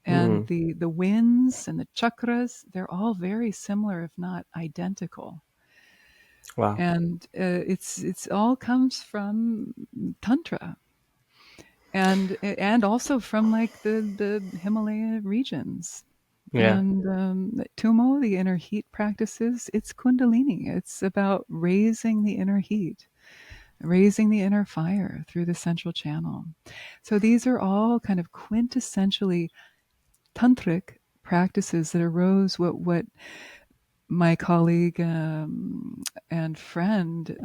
and the winds and the chakras, they're all very similar, if not identical. Wow. And it's all comes from Tantra. And also from like the Himalaya regions. Yeah. And Tumo, the inner heat practices, it's Kundalini. It's about raising the inner heat, raising the inner fire through the central channel. So these are all kind of quintessentially tantric practices that arose what my colleague and friend,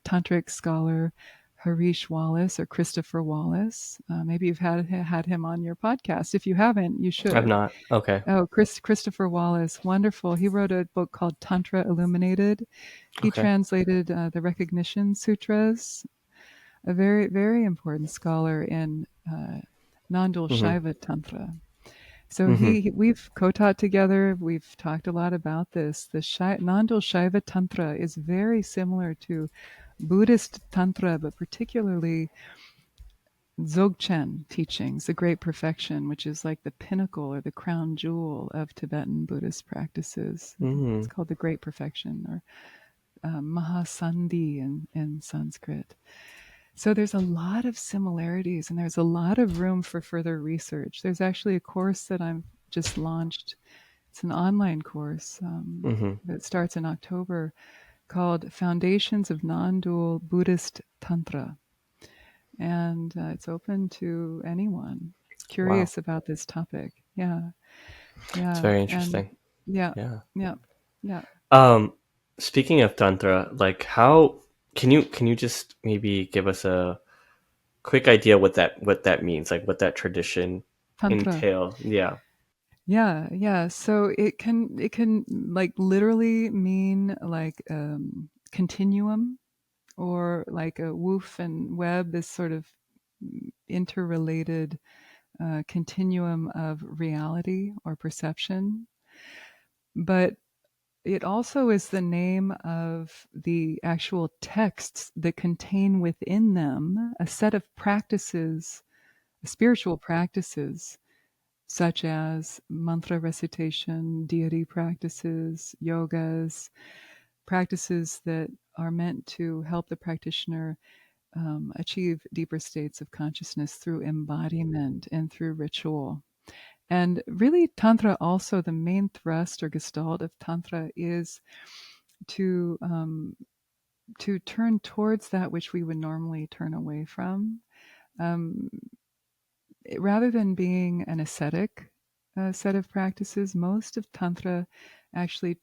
tantric scholar Harish Wallace or Christopher Wallace. Maybe you've had him on your podcast. If you haven't, you I've should. not. Okay. Oh, Christopher Wallace, wonderful. He wrote a book called Tantra Illuminated. He Okay. translated the Recognition Sutras. A very, very important scholar in non-dual Shaiva Tantra. So we've co-taught together. We've talked a lot about this. The non-dual Shaiva Tantra is very similar to Buddhist Tantra, but particularly Dzogchen teachings, the Great Perfection, which is like the pinnacle or the crown jewel of Tibetan Buddhist practices. It's called the Great Perfection, or Mahasandhi in Sanskrit. So there's a lot of similarities, and there's a lot of room for further research. There's actually a course that I've just launched. It's an online course that starts in October called Foundations of Non-Dual Buddhist Tantra. And it's open to anyone Wow. curious about this topic. Yeah. It's Yeah. very And interesting. yeah. Yeah. Yeah. Yeah. Speaking of tantra, like how can you just maybe give us a quick idea what that means, like what that tradition Tantra. entail? Yeah. Yeah, yeah. So it can like literally mean like continuum, or like a woof and web, this sort of interrelated continuum of reality or perception. But it also is the name of the actual texts that contain within them a set of practices, spiritual practices, such as mantra recitation, deity practices, yogas, practices that are meant to help the practitioner achieve deeper states of consciousness through embodiment and through ritual. And really, Tantra also, the main thrust or gestalt of Tantra is to turn towards that which we would normally turn away from. Um, Rather than being an ascetic set of practices, most of Tantra actually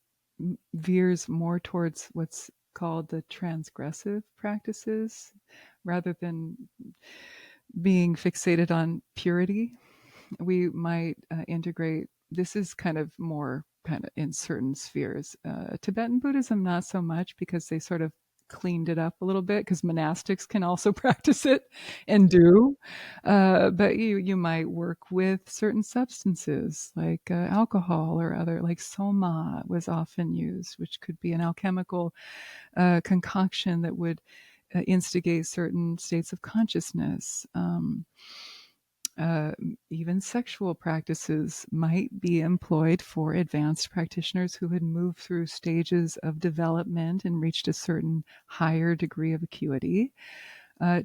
veers more towards what's called the transgressive practices, rather than being fixated on purity. We might integrate, this is kind of more kind of in certain spheres. Tibetan Buddhism, not so much, because they sort of cleaned it up a little bit, because monastics can also practice it and do. But you might work with certain substances like alcohol or other, like soma was often used, which could be an alchemical concoction that would instigate certain states of consciousness. Even sexual practices might be employed for advanced practitioners who had moved through stages of development and reached a certain higher degree of acuity,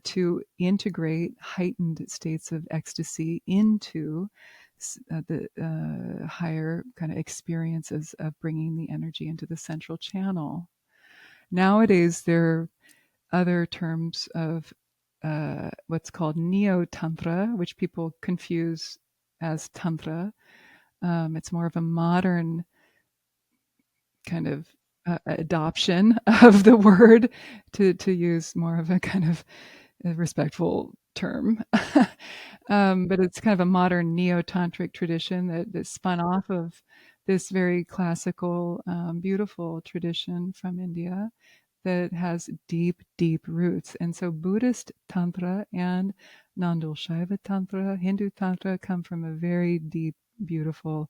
to integrate heightened states of ecstasy into the higher kind of experiences of bringing the energy into the central channel. Nowadays, there are other terms of what's called neo-tantra, which people confuse as tantra. It's more of a modern kind of adoption of the word, to use more of a kind of a respectful term. But it's kind of a modern neo-tantric tradition that spun off of this very classical, beautiful tradition from India that has deep, deep roots. And so Buddhist Tantra and Nandul Shaiva Tantra, Hindu Tantra come from a very deep, beautiful,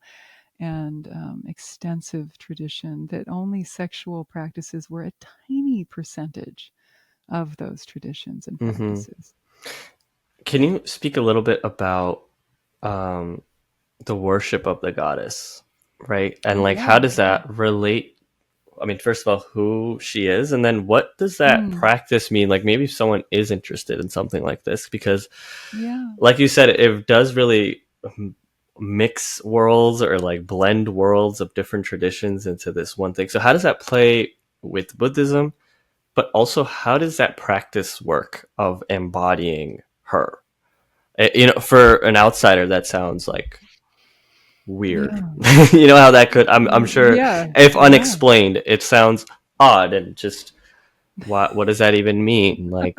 and extensive tradition that only sexual practices were a tiny percentage of those traditions and practices. Can you speak a little bit about the worship of the goddess, right? And like, how Yeah. does that relate? I mean, first of all, who she is, and then what does that practice mean? Like, maybe if someone is interested in something like this, because, Yeah. like you said, it does really mix worlds or like blend worlds of different traditions into this one thing. So, how does that play with Buddhism? But also, how does that practice work of embodying her? You know, for an outsider, that sounds like weird. Yeah. You know how that could, I'm sure Yeah. if Yeah. unexplained, it sounds odd and just what does that even mean? Like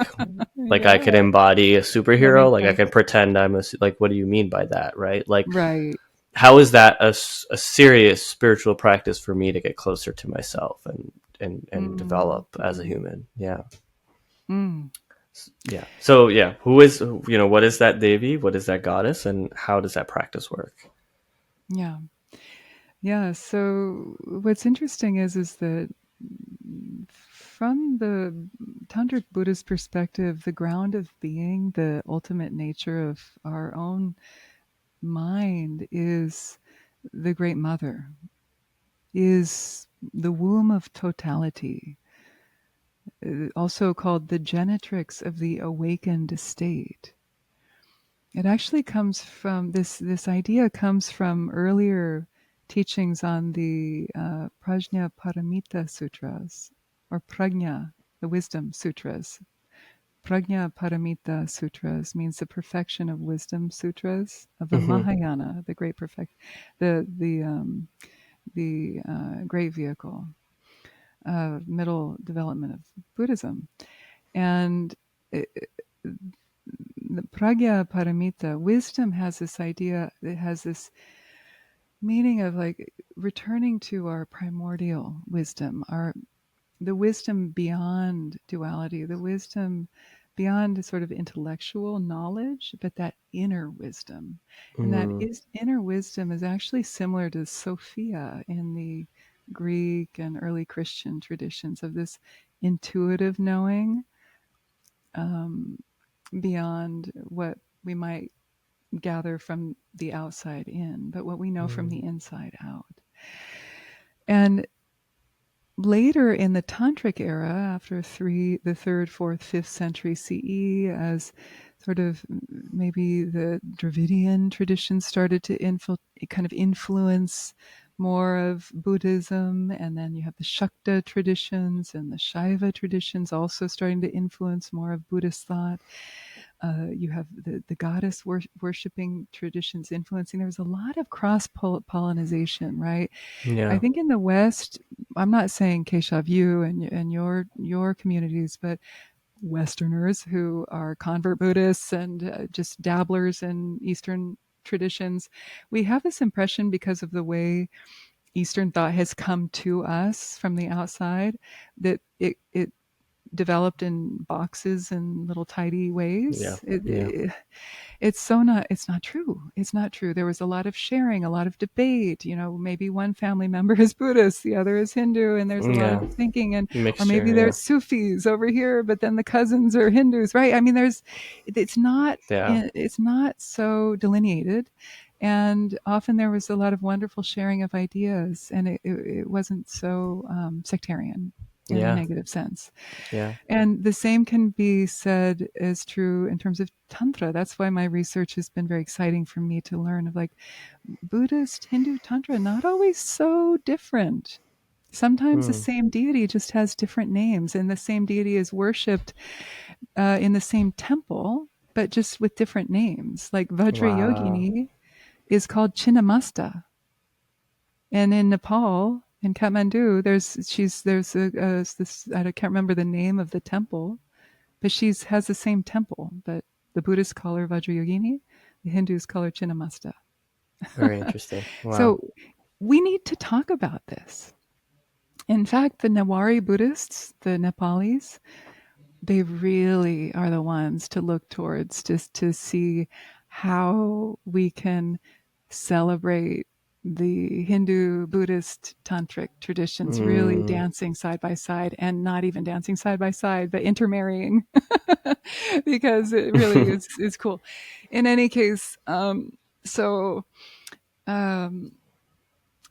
I could Yeah. embody a That superhero, makes like I sense. can pretend I'm a like, what do you mean by that, right? Like, Right. how is that a serious spiritual practice for me to get closer to myself and Mm. develop as a human? Yeah. Mm. Yeah. So yeah, who is, you know, what is that Devi? What is that goddess? And how does that practice work? Yeah. Yeah. So what's interesting is that from the tantric Buddhist perspective, the ground of being, the ultimate nature of our own mind, is the Great Mother, is the womb of totality, also called the genetrix of the awakened state. It actually comes from this idea comes from earlier teachings on the Prajna Paramita Sutras, or Prajna, the Wisdom Sutras. Prajna Paramita Sutras means the perfection of wisdom sutras of the Mm-hmm. Mahayana, the great perfect, the great vehicle, middle development of Buddhism. And it, the Pragya Paramita, wisdom, has this idea, it has this meaning of like returning to our primordial wisdom, the wisdom beyond duality, the wisdom beyond sort of intellectual knowledge, but that inner wisdom. And that Mm-hmm. inner wisdom is actually similar to Sophia in the Greek and early Christian traditions, of this intuitive knowing, um, beyond what we might gather from the outside in, but what we know from the inside out. And later in the tantric era, after the third, fourth, fifth century CE, as sort of maybe the Dravidian tradition started to kind of influence more of Buddhism, and then you have the Shakta traditions and the Shaiva traditions also starting to influence more of Buddhist thought. You have the goddess worshipping traditions influencing. There was a lot of cross pollination, right? I Yeah. think in the West, I'm not saying Keshav, you and your communities, but Westerners who are convert Buddhists and just dabblers in Eastern traditions, we have this impression, because of the way Eastern thought has come to us from the outside, that it developed in boxes in little tidy Yeah. ways. Yeah. It's not true. It's not true. There was a lot of sharing, a lot of debate. Maybe one family member is Buddhist, the other is Hindu, and there's a lot of Yeah. thinking. Or maybe Mixture. Yeah. there's Sufis over here, but then the cousins are Hindus, right? I mean, it's not Yeah. it's not so delineated, and often there was a lot of wonderful sharing of ideas, and it wasn't so sectarian in a Yeah. negative sense. Yeah. And the same can be said is true in terms of Tantra. That's why my research has been very exciting for me to learn of, like, Buddhist, Hindu Tantra, not always so different. Sometimes the Mm. same deity just has different names, and the same deity is worshipped in the same temple, but just with different names. Like Vajra Wow. Yogini is called Chinnamasta. And in Nepal, in Kathmandu, there's this, I can't remember the name of the temple, but she has the same temple. But the Buddhists call her Vajrayogini, the Hindus call her Chinnamasta. Very interesting. Wow. So we need to talk about this. In fact, the Newari Buddhists, the Nepalis, they really are the ones to look towards, just to see how we can celebrate the Hindu, Buddhist, tantric traditions, really Mm. dancing side by side, and not even dancing side by side, but intermarrying, because it really is cool. In any case, so um,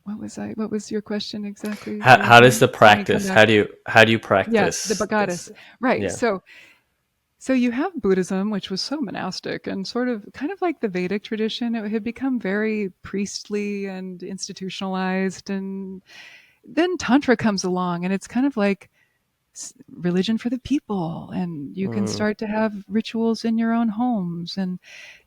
what was your question exactly, How does the Let me come practice? back. How do you Yeah, the practice this? goddess, right? Yeah. So you have Buddhism, which was so monastic and sort of kind of like the Vedic tradition. It had become very priestly and institutionalized. And then Tantra comes along, and it's kind of like religion for the people. And you can Mm. start to have rituals in your own homes. And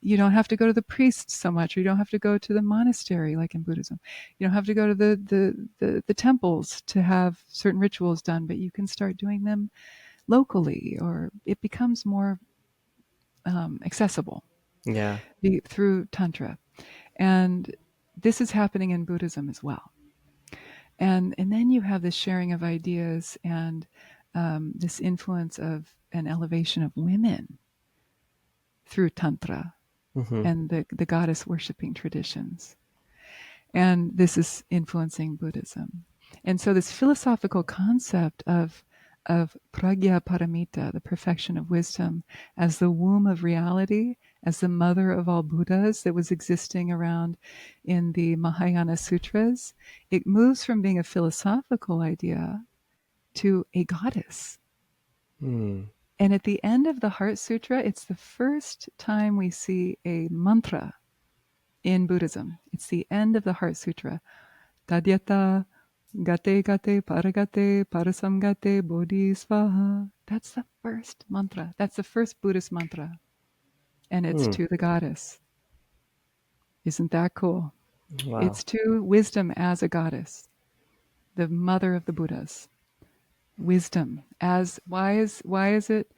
you don't have to go to the priest so much, or you don't have to go to the monastery like in Buddhism. You don't have to go to the temples to have certain rituals done, but you can start doing them locally, or it becomes more accessible Yeah. through Tantra. And this is happening in Buddhism as well. And then you have this sharing of ideas, and this influence of an elevation of women through Tantra Mm-hmm. and the goddess worshiping traditions. And this is influencing Buddhism. And so this philosophical concept of pragya paramita, the perfection of wisdom, as the womb of reality, as the mother of all Buddhas that was existing around in the Mahayana Sutras, it moves from being a philosophical idea to a goddess. Mm. And at the end of the Heart Sutra, it's the first time we see a mantra in Buddhism. It's the end of the Heart Sutra. Tadyata gate gate paragate parasamgate bodhisvaha. That's the first mantra. That's the first Buddhist mantra. And it's Mm. to the goddess. Isn't that cool? Wow. It's to wisdom as a goddess, the mother of the Buddhas. Wisdom as why is it?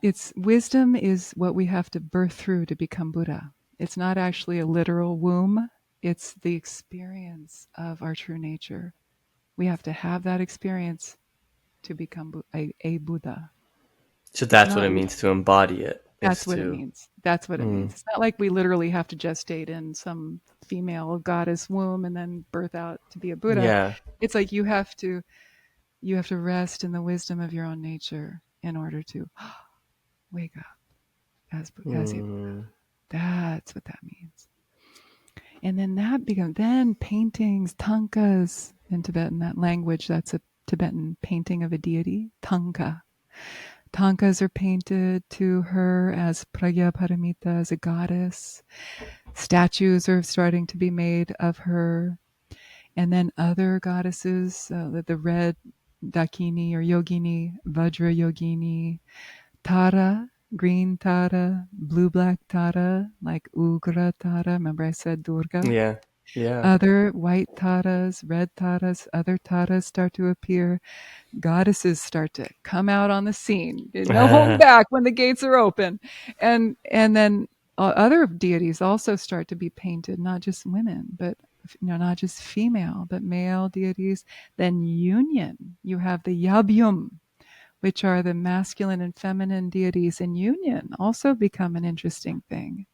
It's wisdom is what we have to birth through to become Buddha. It's not actually a literal womb. It's the experience of our true nature. We have to have that experience to become a Buddha. So It's that's what not. it means to embody it. That's Is what it to. means. That's what it Mm. means. It's not like we literally have to gestate in some female goddess womb and then birth out to be a Buddha. Yeah. It's like you have to rest in the wisdom of your own nature in order to wake up as a Buddha. Mm. That's what that means. And then then paintings, tankas in Tibetan, that language, that's a Tibetan painting of a deity, tanka. Tankas are painted to her as Pragya Paramita, as a goddess. Statues are starting to be made of her. And then other goddesses, the red Dakini or Yogini, Vajra Yogini, Tara, green Tara, blue-black Tara, like Ugra Tara. Remember I said Durga? Yeah. Yeah. Other white Taras, red Taras, other Taras start to appear. Goddesses start to come out on the scene. No holding back when the gates are open. And then other deities also start to be painted, not just women, but not just female, but male deities. Then union. You have the Yabyum, which are the masculine and feminine deities in union, also become an interesting thing.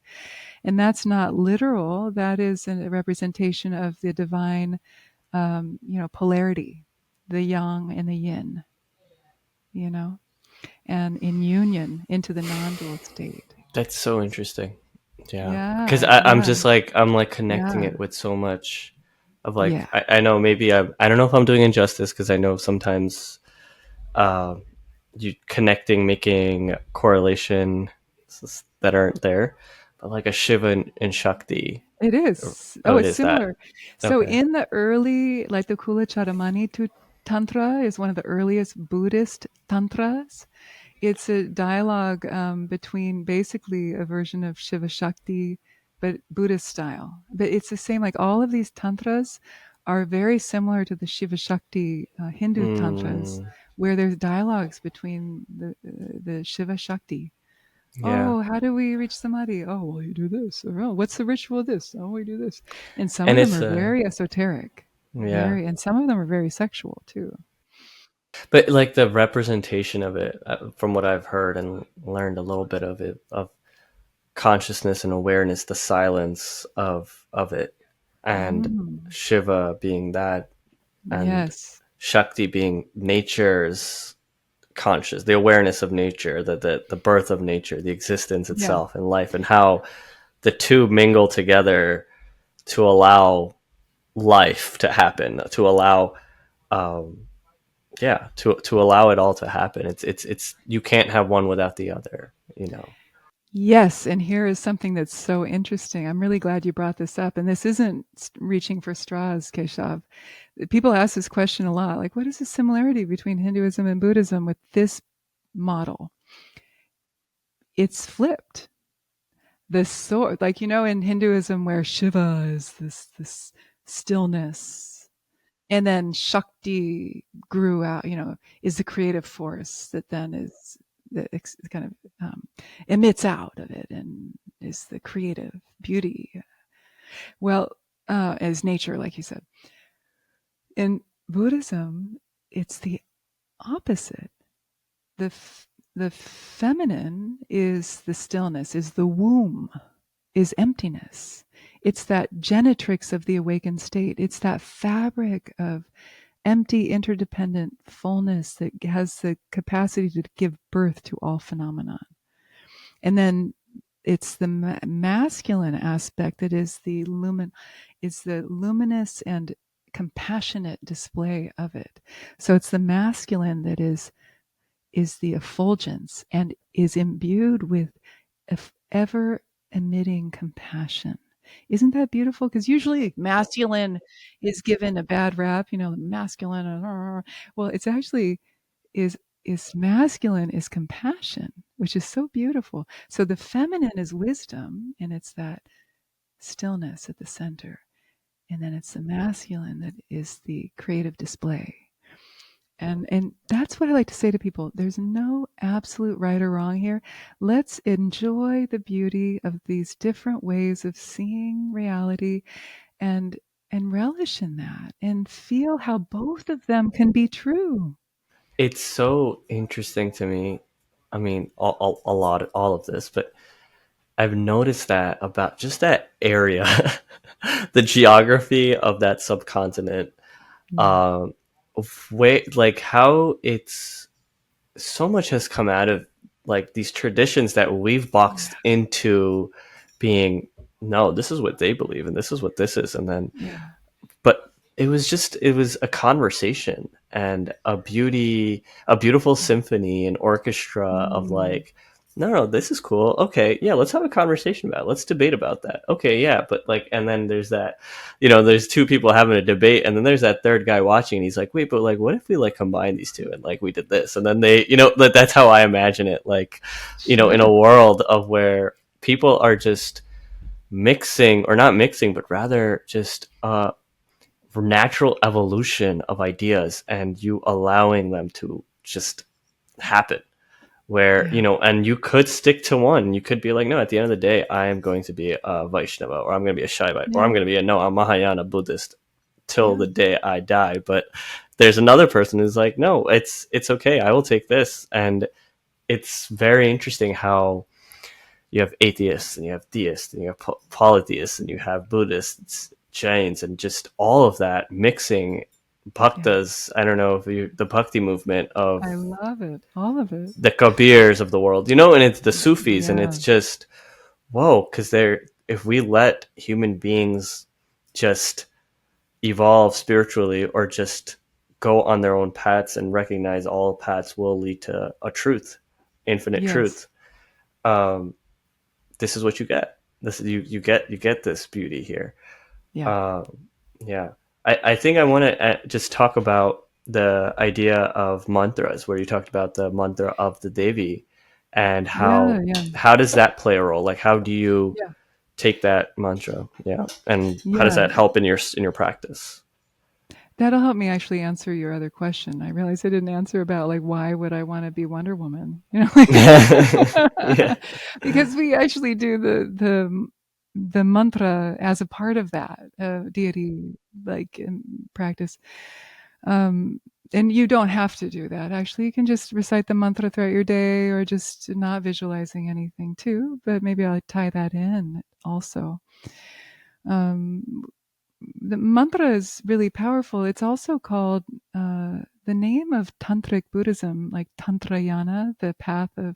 And that's not literal. That is a representation of the divine, polarity, the yang and the yin, you know, and in union into the non-dual state. That's so interesting. Yeah, because Yeah, I'm yeah, just like I'm like connecting yeah, it with so much of like yeah. I know maybe I don't know if I'm doing injustice because I know sometimes uh, you connecting making correlation that aren't there, but like a Shiva and Shakti. It is. Oh, Oh, it it's is that. similar. So Okay. in the early, like the Kula Chadamani Tantra is one of the earliest Buddhist tantras. It's a dialogue between basically a version of Shiva Shakti, but Buddhist style. But it's the same, like all of these tantras are very similar to the Shiva Shakti Hindu tantras, Mm, where there's dialogues between the Shiva Shakti. yeah, Oh, how do we reach samadhi? Oh, well, you do this. Or, oh, what's the ritual of this? Oh, we do this. And some and of them it's are very esoteric, yeah, and some of them are very sexual too. but like the representation of it, from what I've heard and learned a little bit of it, of consciousness and awareness, the silence of it, and Mm, Shiva being that, and yes. Shakti being nature's conscious, the awareness of nature, the birth of nature, the existence Yeah. itself and life, and how the two mingle together to allow life to happen, to allow um, yeah, to allow it all to happen. It's you can't have one without the other, you know. Yes, and here is something that's so interesting. I'm really glad you brought this up. And this isn't reaching for straws, Keshav. People ask this question a lot, like, what is the similarity between Hinduism and Buddhism with this model? It's flipped. The sword, like in Hinduism, where Shiva is this stillness, and then Shakti grew out, is the creative force that then is that kind of emits out of it and is the creative beauty. Well, as nature, like you said, in Buddhism, it's the opposite. The feminine is the stillness, is the womb, is emptiness. It's that genetrix of the awakened state. It's that fabric of empty, interdependent fullness that has the capacity to give birth to all phenomena. And then it's the masculine aspect that is the luminous and compassionate display of it. So it's the masculine that is the effulgence and is imbued with ever emitting compassion. Isn't that beautiful? Because usually masculine is given a bad rap, masculine. Well, it's actually is masculine is compassion, which is so beautiful. So the feminine is wisdom, and it's that stillness at the center. And then it's the masculine that is the creative display. And that's what I like to say to people. There's no absolute right or wrong here. Let's enjoy the beauty of these different ways of seeing reality and relish in that and feel how both of them can be true. It's so interesting to me. I mean, a lot, all of this, but I've noticed that about just that area, the geography of that subcontinent, Yeah. um, way like how it's so much has come out of like these traditions that we've Yeah. boxed into being no, this is what they believe and this is what this is, and then Yeah. but it was a conversation and a beautiful symphony and orchestra of Mm. like no, this is cool, okay, yeah, let's have a conversation about it. Let's debate about that, okay, yeah, but like, and then there's that, there's two people having a debate, and then there's that third guy watching, and he's like, wait, but like, what if we like combine these two and like we did this, and then they, that's how I imagine it, like, in a Sure. world of where people are just mixing, or not mixing, but rather just natural evolution of ideas, and you allowing them to just happen, where Yeah. and you could stick to one, you could be like, no, at the end of the day I am going to be a Vaishnava, or I'm going to be a Shaivite, or I'm Yeah. going to be a Mahayana Buddhist till Yeah. the day I die. But there's another person who's like, no, it's okay, I will take this. And it's very interesting how you have atheists and you have theists and you have polytheists and you have Buddhists, Jains, and just all of that mixing. Bhaktas, I don't know if the Bhakti movement of I love it. All of it. the Kabirs of the world, and it's the Sufis, and Yeah. it's just whoa, because if we let human beings just evolve spiritually or just go on their own paths and recognize all paths will lead to a truth, infinite Yes. truth. This is what you get. This you get this beauty here. Yeah. Yeah, I think I want to just talk about the idea of mantras, where you talked about the mantra of the Devi, and Yeah. Yeah. how does that play a role? Like, how do you Yeah. take that mantra? Yeah, and how does Yeah. that help in your practice? That'll help me actually answer your other question. I realized I didn't answer about like why would I want to be Wonder Woman? Yeah. Because we actually do the mantra as a part of that deity like practice. Um, and you don't have to do that. Actually, you can just recite the mantra throughout your day, or just not visualizing anything too. But maybe I'll tie that in also. Um, the mantra is really powerful. It's also called the name of tantric Buddhism, like Tantrayana, the path of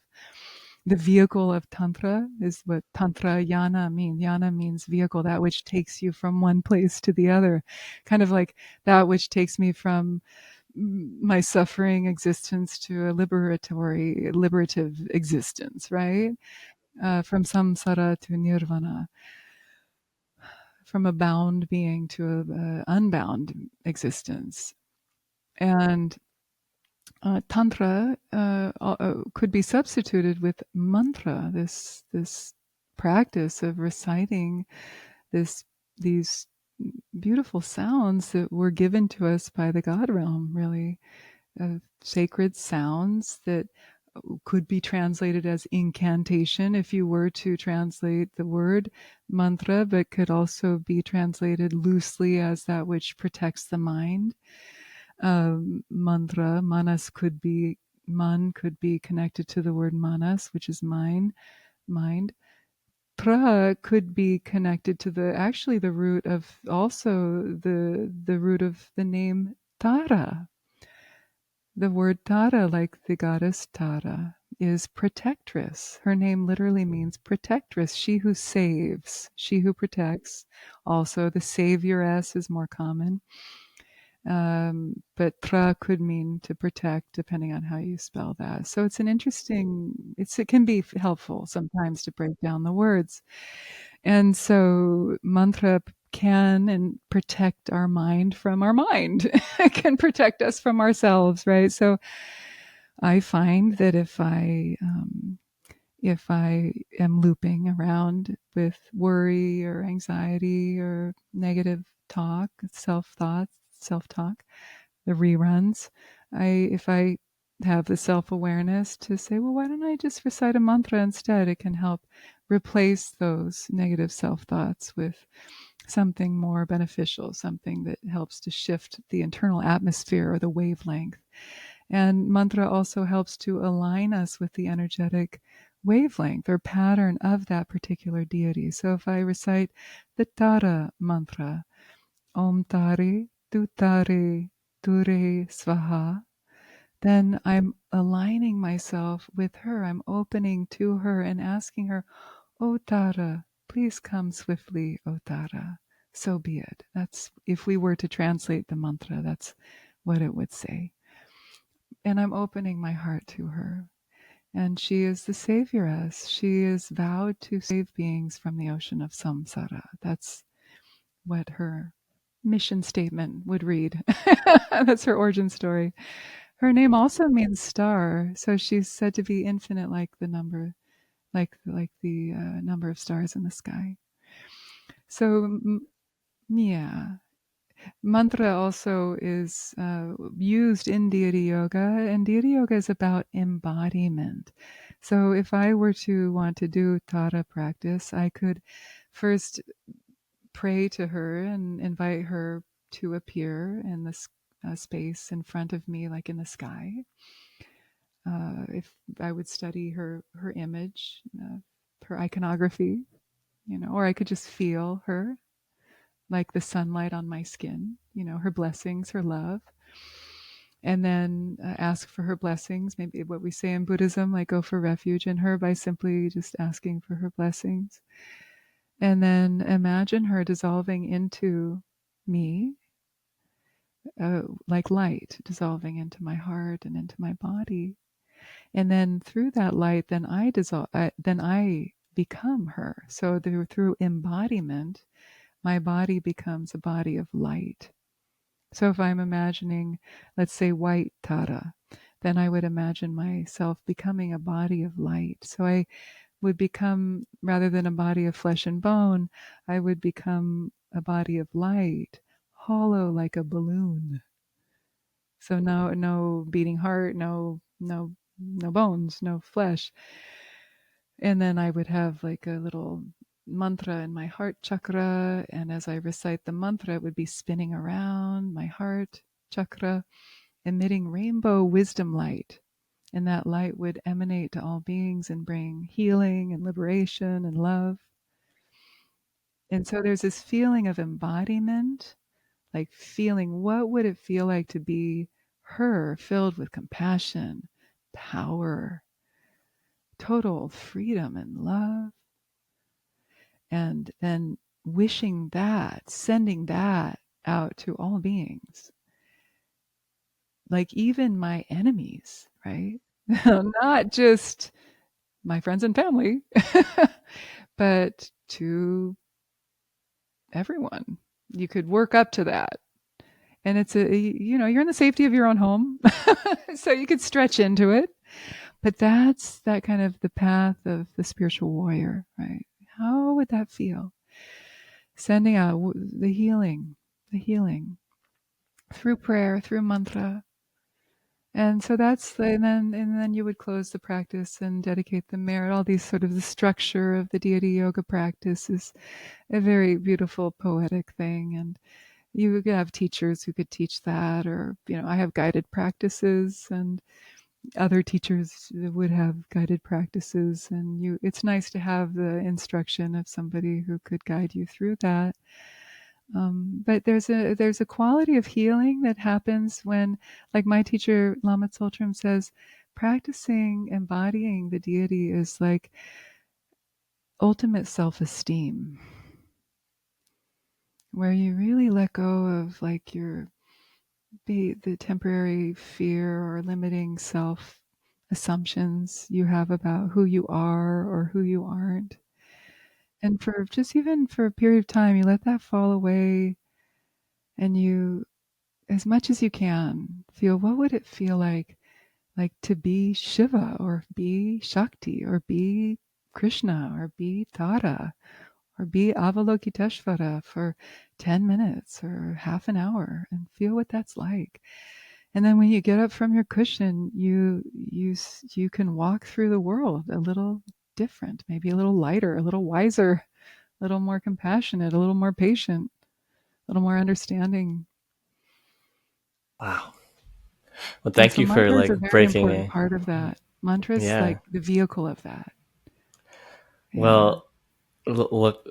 the vehicle of Tantra is what Tantrayana means. Yana means vehicle, that which takes you from one place to the other, kind of like that which takes me from my suffering existence to a liberative existence, right? From samsara to nirvana, from a bound being to a unbound existence. And tantra could be substituted with mantra, this practice of reciting this these beautiful sounds that were given to us by the God realm, really, sacred sounds that could be translated as incantation if you were to translate the word mantra, but could also be translated loosely as that which protects the mind. Mantra, manas man could be connected to the word manas, which is mind. Tra could be connected to the root of also the root of the name Tara. The word Tara, like the goddess Tara, is protectress. Her name literally means protectress, she who saves, she who protects. Also, the savioress is more common. But Tra could mean to protect, depending on how you spell that. So it's an interesting, it can be helpful sometimes to break down the words. And so mantra can and protect our mind from our mind. It can protect us from ourselves, right? So I find that if I am looping around with worry or anxiety or negative talk, self-talk, the reruns, if I have the self-awareness to say, well, why don't I just recite a mantra instead? It can help replace those negative self-thoughts with something more beneficial, something that helps to shift the internal atmosphere or the wavelength. And mantra also helps to align us with the energetic wavelength or pattern of that particular deity. So if I recite the Tara mantra, Om Tare, Tu Tare, Ture Svaha, then I'm aligning myself with her. I'm opening to her and asking her, O Tara, please come swiftly, O Tara. So be it. That's, if we were to translate the mantra, that's what it would say. And I'm opening my heart to her. And she is the savioress. She is vowed to save beings from the ocean of samsara. That's what her mission statement would read. That's her origin story. Her name also means star, so she's said to be infinite, like the number, like the number of stars in the sky. So, yeah, mantra also is used in deity yoga, and deity yoga is about embodiment. So if I were to want to do Tara practice, I could first pray to her and invite her to appear in this space in front of me, like in the sky. If I would study her image, her iconography, or I could just feel her, like the sunlight on my skin, her blessings, her love. And then ask for her blessings. Maybe what we say in Buddhism, like go for refuge in her by simply just asking for her blessings. And then imagine her dissolving into me, like light dissolving into my heart and into my body. And then through that light, then I become her. So through embodiment, my body becomes a body of light. So if I'm imagining, let's say, white Tara, then I would imagine myself becoming a body of light. So I would become, rather than a body of flesh and bone, I would become a body of light, hollow like a balloon. So no beating heart, no bones, no flesh. And then I would have like a little mantra in my heart chakra. And as I recite the mantra, it would be spinning around my heart chakra, emitting rainbow wisdom light. And that light would emanate to all beings and bring healing and liberation and love. And so there's this feeling of embodiment, like feeling what would it feel like to be her, filled with compassion, power, total freedom and love. And then wishing that, sending that out to all beings, like even my enemies, right? Not just my friends and family, but to everyone. You could work up to that. And it's you're in the safety of your own home. So you could stretch into it. But that's that kind of the path of the spiritual warrior, right? How would that feel? Sending out the healing through prayer, through mantra. And so and then you would close the practice and dedicate the merit. All these sort of the structure of the deity yoga practice is a very beautiful poetic thing. And you could have teachers who could teach that, or, I have guided practices, and other teachers would have guided practices. And it's nice to have the instruction of somebody who could guide you through that. But there's a quality of healing that happens when, like my teacher Lama Tsultrim says, practicing embodying the deity is like ultimate self-esteem, where you really let go of like the temporary fear or limiting self assumptions you have about who you are or who you aren't. And for just even for a period of time, you let that fall away, and you, as much as you can, feel what would it feel like to be Shiva or be Shakti or be Krishna or be Tara or be Avalokiteshvara for 10 minutes or half an hour, and feel what that's like. And then when you get up from your cushion, you can walk through the world a little different, maybe a little lighter, a little wiser, a little more compassionate, a little more patient, a little more understanding. Wow. Well, And thank so you for mantra is a like very breaking important it. part of that. Mantra is Yeah. like the vehicle of that. Yeah. Well, look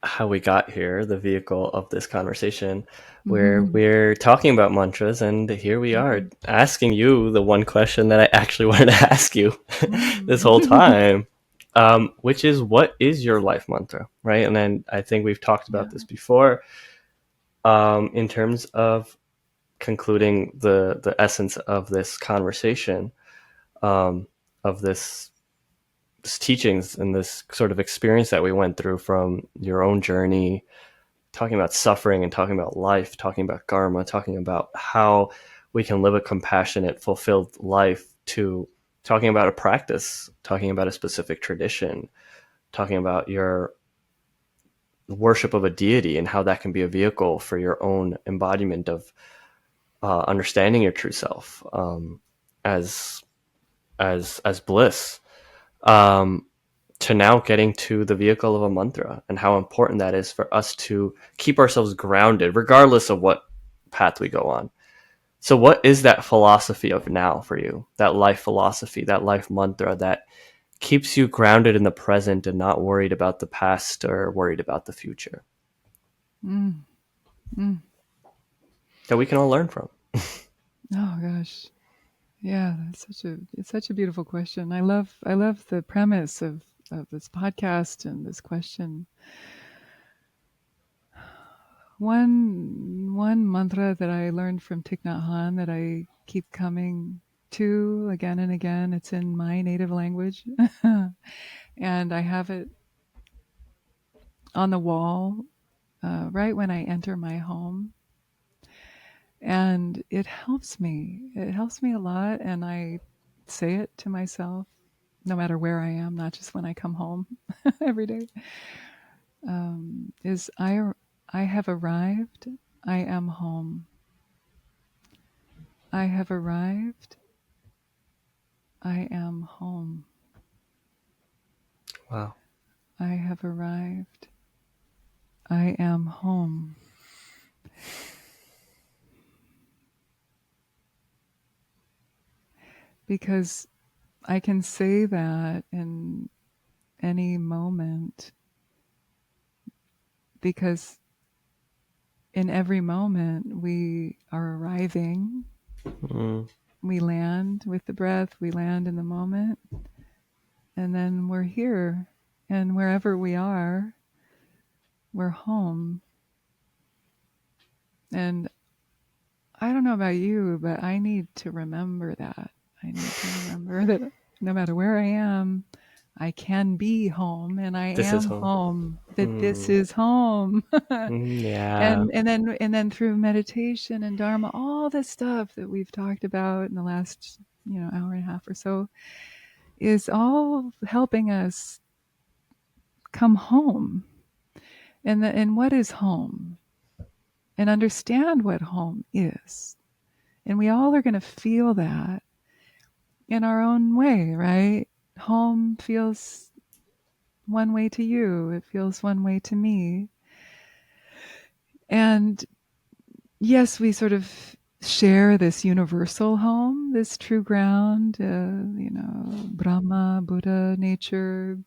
how we got here, the vehicle of this conversation, where Mm-hmm. we're talking about mantras, and here we are Mm-hmm. asking you the one question that I actually wanted to ask you this whole Mm. time, which is, what is your life mantra, right? And then I think we've talked Yeah. about this before, in terms of concluding the essence of this conversation, of this teachings and this sort of experience that we went through from your own journey, talking about suffering and talking about life, talking about karma, talking about how we can live a compassionate, fulfilled life, to talking about a practice, talking about a specific tradition, talking about your worship of a deity and how that can be a vehicle for your own embodiment of understanding your true self, as bliss. Um, to now getting to the vehicle of a mantra and how important that is for us to keep ourselves grounded, regardless of what path we go on. So what is that philosophy of now for you? That life philosophy, that life mantra that keeps you grounded in the present and not worried about the past or worried about the future, Mm, mm. that we can all learn from? Oh gosh. Yeah, it's such a beautiful question. I love the premise of this podcast and this question. One mantra that I learned from Thich Nhat Hanh that I keep coming to again and again. It's in my native language, and I have it on the wall right when I enter my home, and it helps me. It helps me a lot, and I say it to myself no matter where I am, not just when I come home every day. Is I have arrived. I am home. I have arrived. I am home. Wow. I have arrived. I am home. Because I can say that in any moment, because in every moment we are arriving. Mm. We land with the breath, we land in the moment, and then we're here. And wherever we are, we're home. And I don't know about you, but I need to remember that. I need to remember that no matter where I am, I can be home, and I This is am home. home. That this Mm. is home. Yeah. And then through meditation and Dharma, all the stuff that we've talked about in the last hour and a half or so is all helping us come home. And what is home? And understand what home is. And we all are going to feel that in our own way, right? Home feels one way to you, it feels one way to me. And yes, we sort of share this universal home, this true ground, Brahma, Buddha, nature,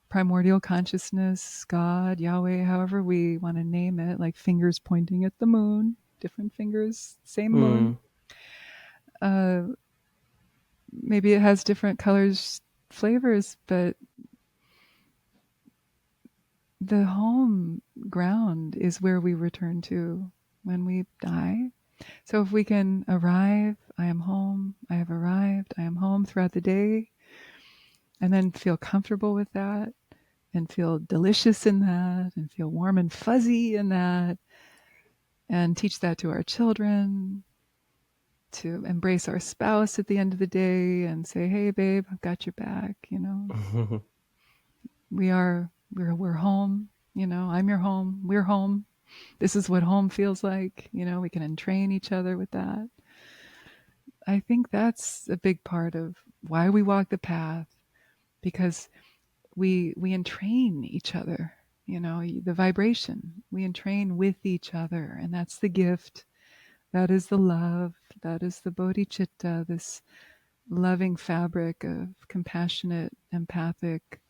primordial consciousness, God, Yahweh, however we want to name it, like fingers pointing at the moon, different fingers, same moon. Mm. Uh, Maybe it has different colors, flavors, but the home ground is where we return to when we die. So if we can arrive, I am home, I have arrived, I am home throughout the day, and then feel comfortable with that and feel delicious in that and feel warm and fuzzy in that and teach that to our children, to embrace our spouse at the end of the day and say, hey babe, I've got your back, we're home, I'm your home, we're home. This is what home feels like, we can entrain each other with that. I think that's a big part of why we walk the path, because we entrain each other, the vibration. We entrain with each other, and that's the gift. That is the love. That is the bodhicitta, this loving fabric of compassionate, empathic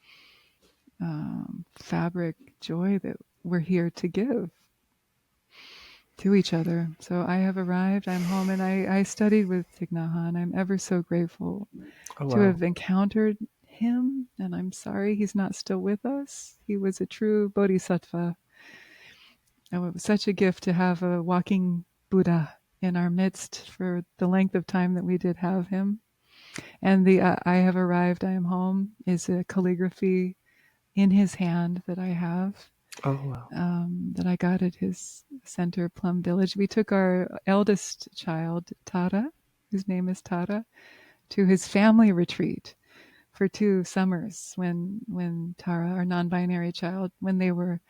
fabric joy that we're here to give to each other. So I have arrived, I'm home, and I studied with Thich Nhat Hanh. I'm ever so grateful Oh, to wow. have encountered him, and I'm sorry he's not still with us. He was a true bodhisattva. And it was such a gift to have a walking Buddha in our midst for the length of time that we did have him. And the I have arrived, I am home is a calligraphy in his hand that I have, Oh, wow. that I got at his center, Plum Village. We took our eldest child, Tara, whose name is Tara, to his family retreat for 2 summers when Tara, our non-binary child, when they were,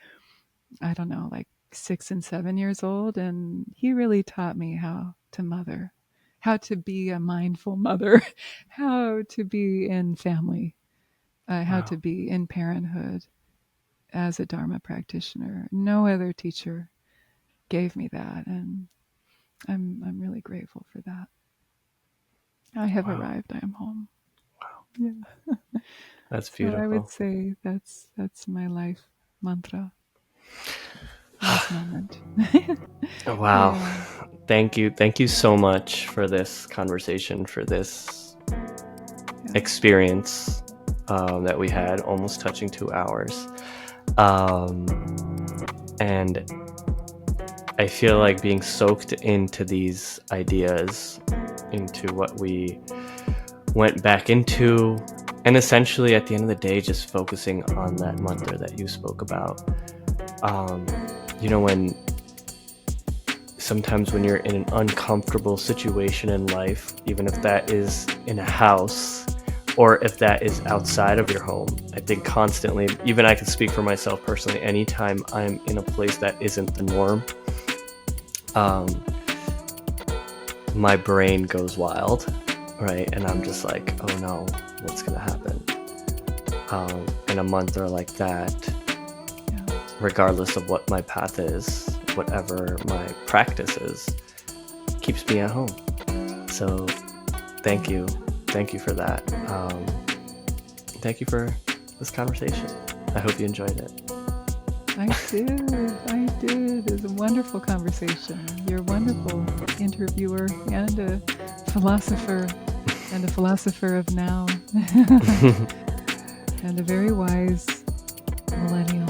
I don't know, like 6 and 7 years old. And he really taught me how to mother, how to be a mindful mother, how to be in family, how to Wow. be in parenthood as a Dharma practitioner. No other teacher gave me that. And I'm really grateful for that. I have Wow. arrived. I am home. Wow. Yeah. That's So I would beautiful. say that's my life mantra in this moment. Wow. Yeah. Thank you. Thank you so much for this conversation, for this experience that we had, almost touching 2 hours. And I feel like being soaked into these ideas, into what we went back into, and essentially at the end of the day, just focusing on that mantra that you spoke about. When sometimes when you're in an uncomfortable situation in life, even if that is in a house or if that is outside of your home, I think constantly, even I can speak for myself personally, anytime I'm in a place that isn't the norm, my brain goes wild, right? And I'm just like, oh no, what's gonna happen? And a mantra like that, regardless of what my path is, whatever my practice is, keeps me at home. So thank you for that. Thank you for this conversation. I hope you enjoyed it. I did. It was a wonderful conversation. You're a wonderful interviewer and a philosopher of now. And a very wise millennial.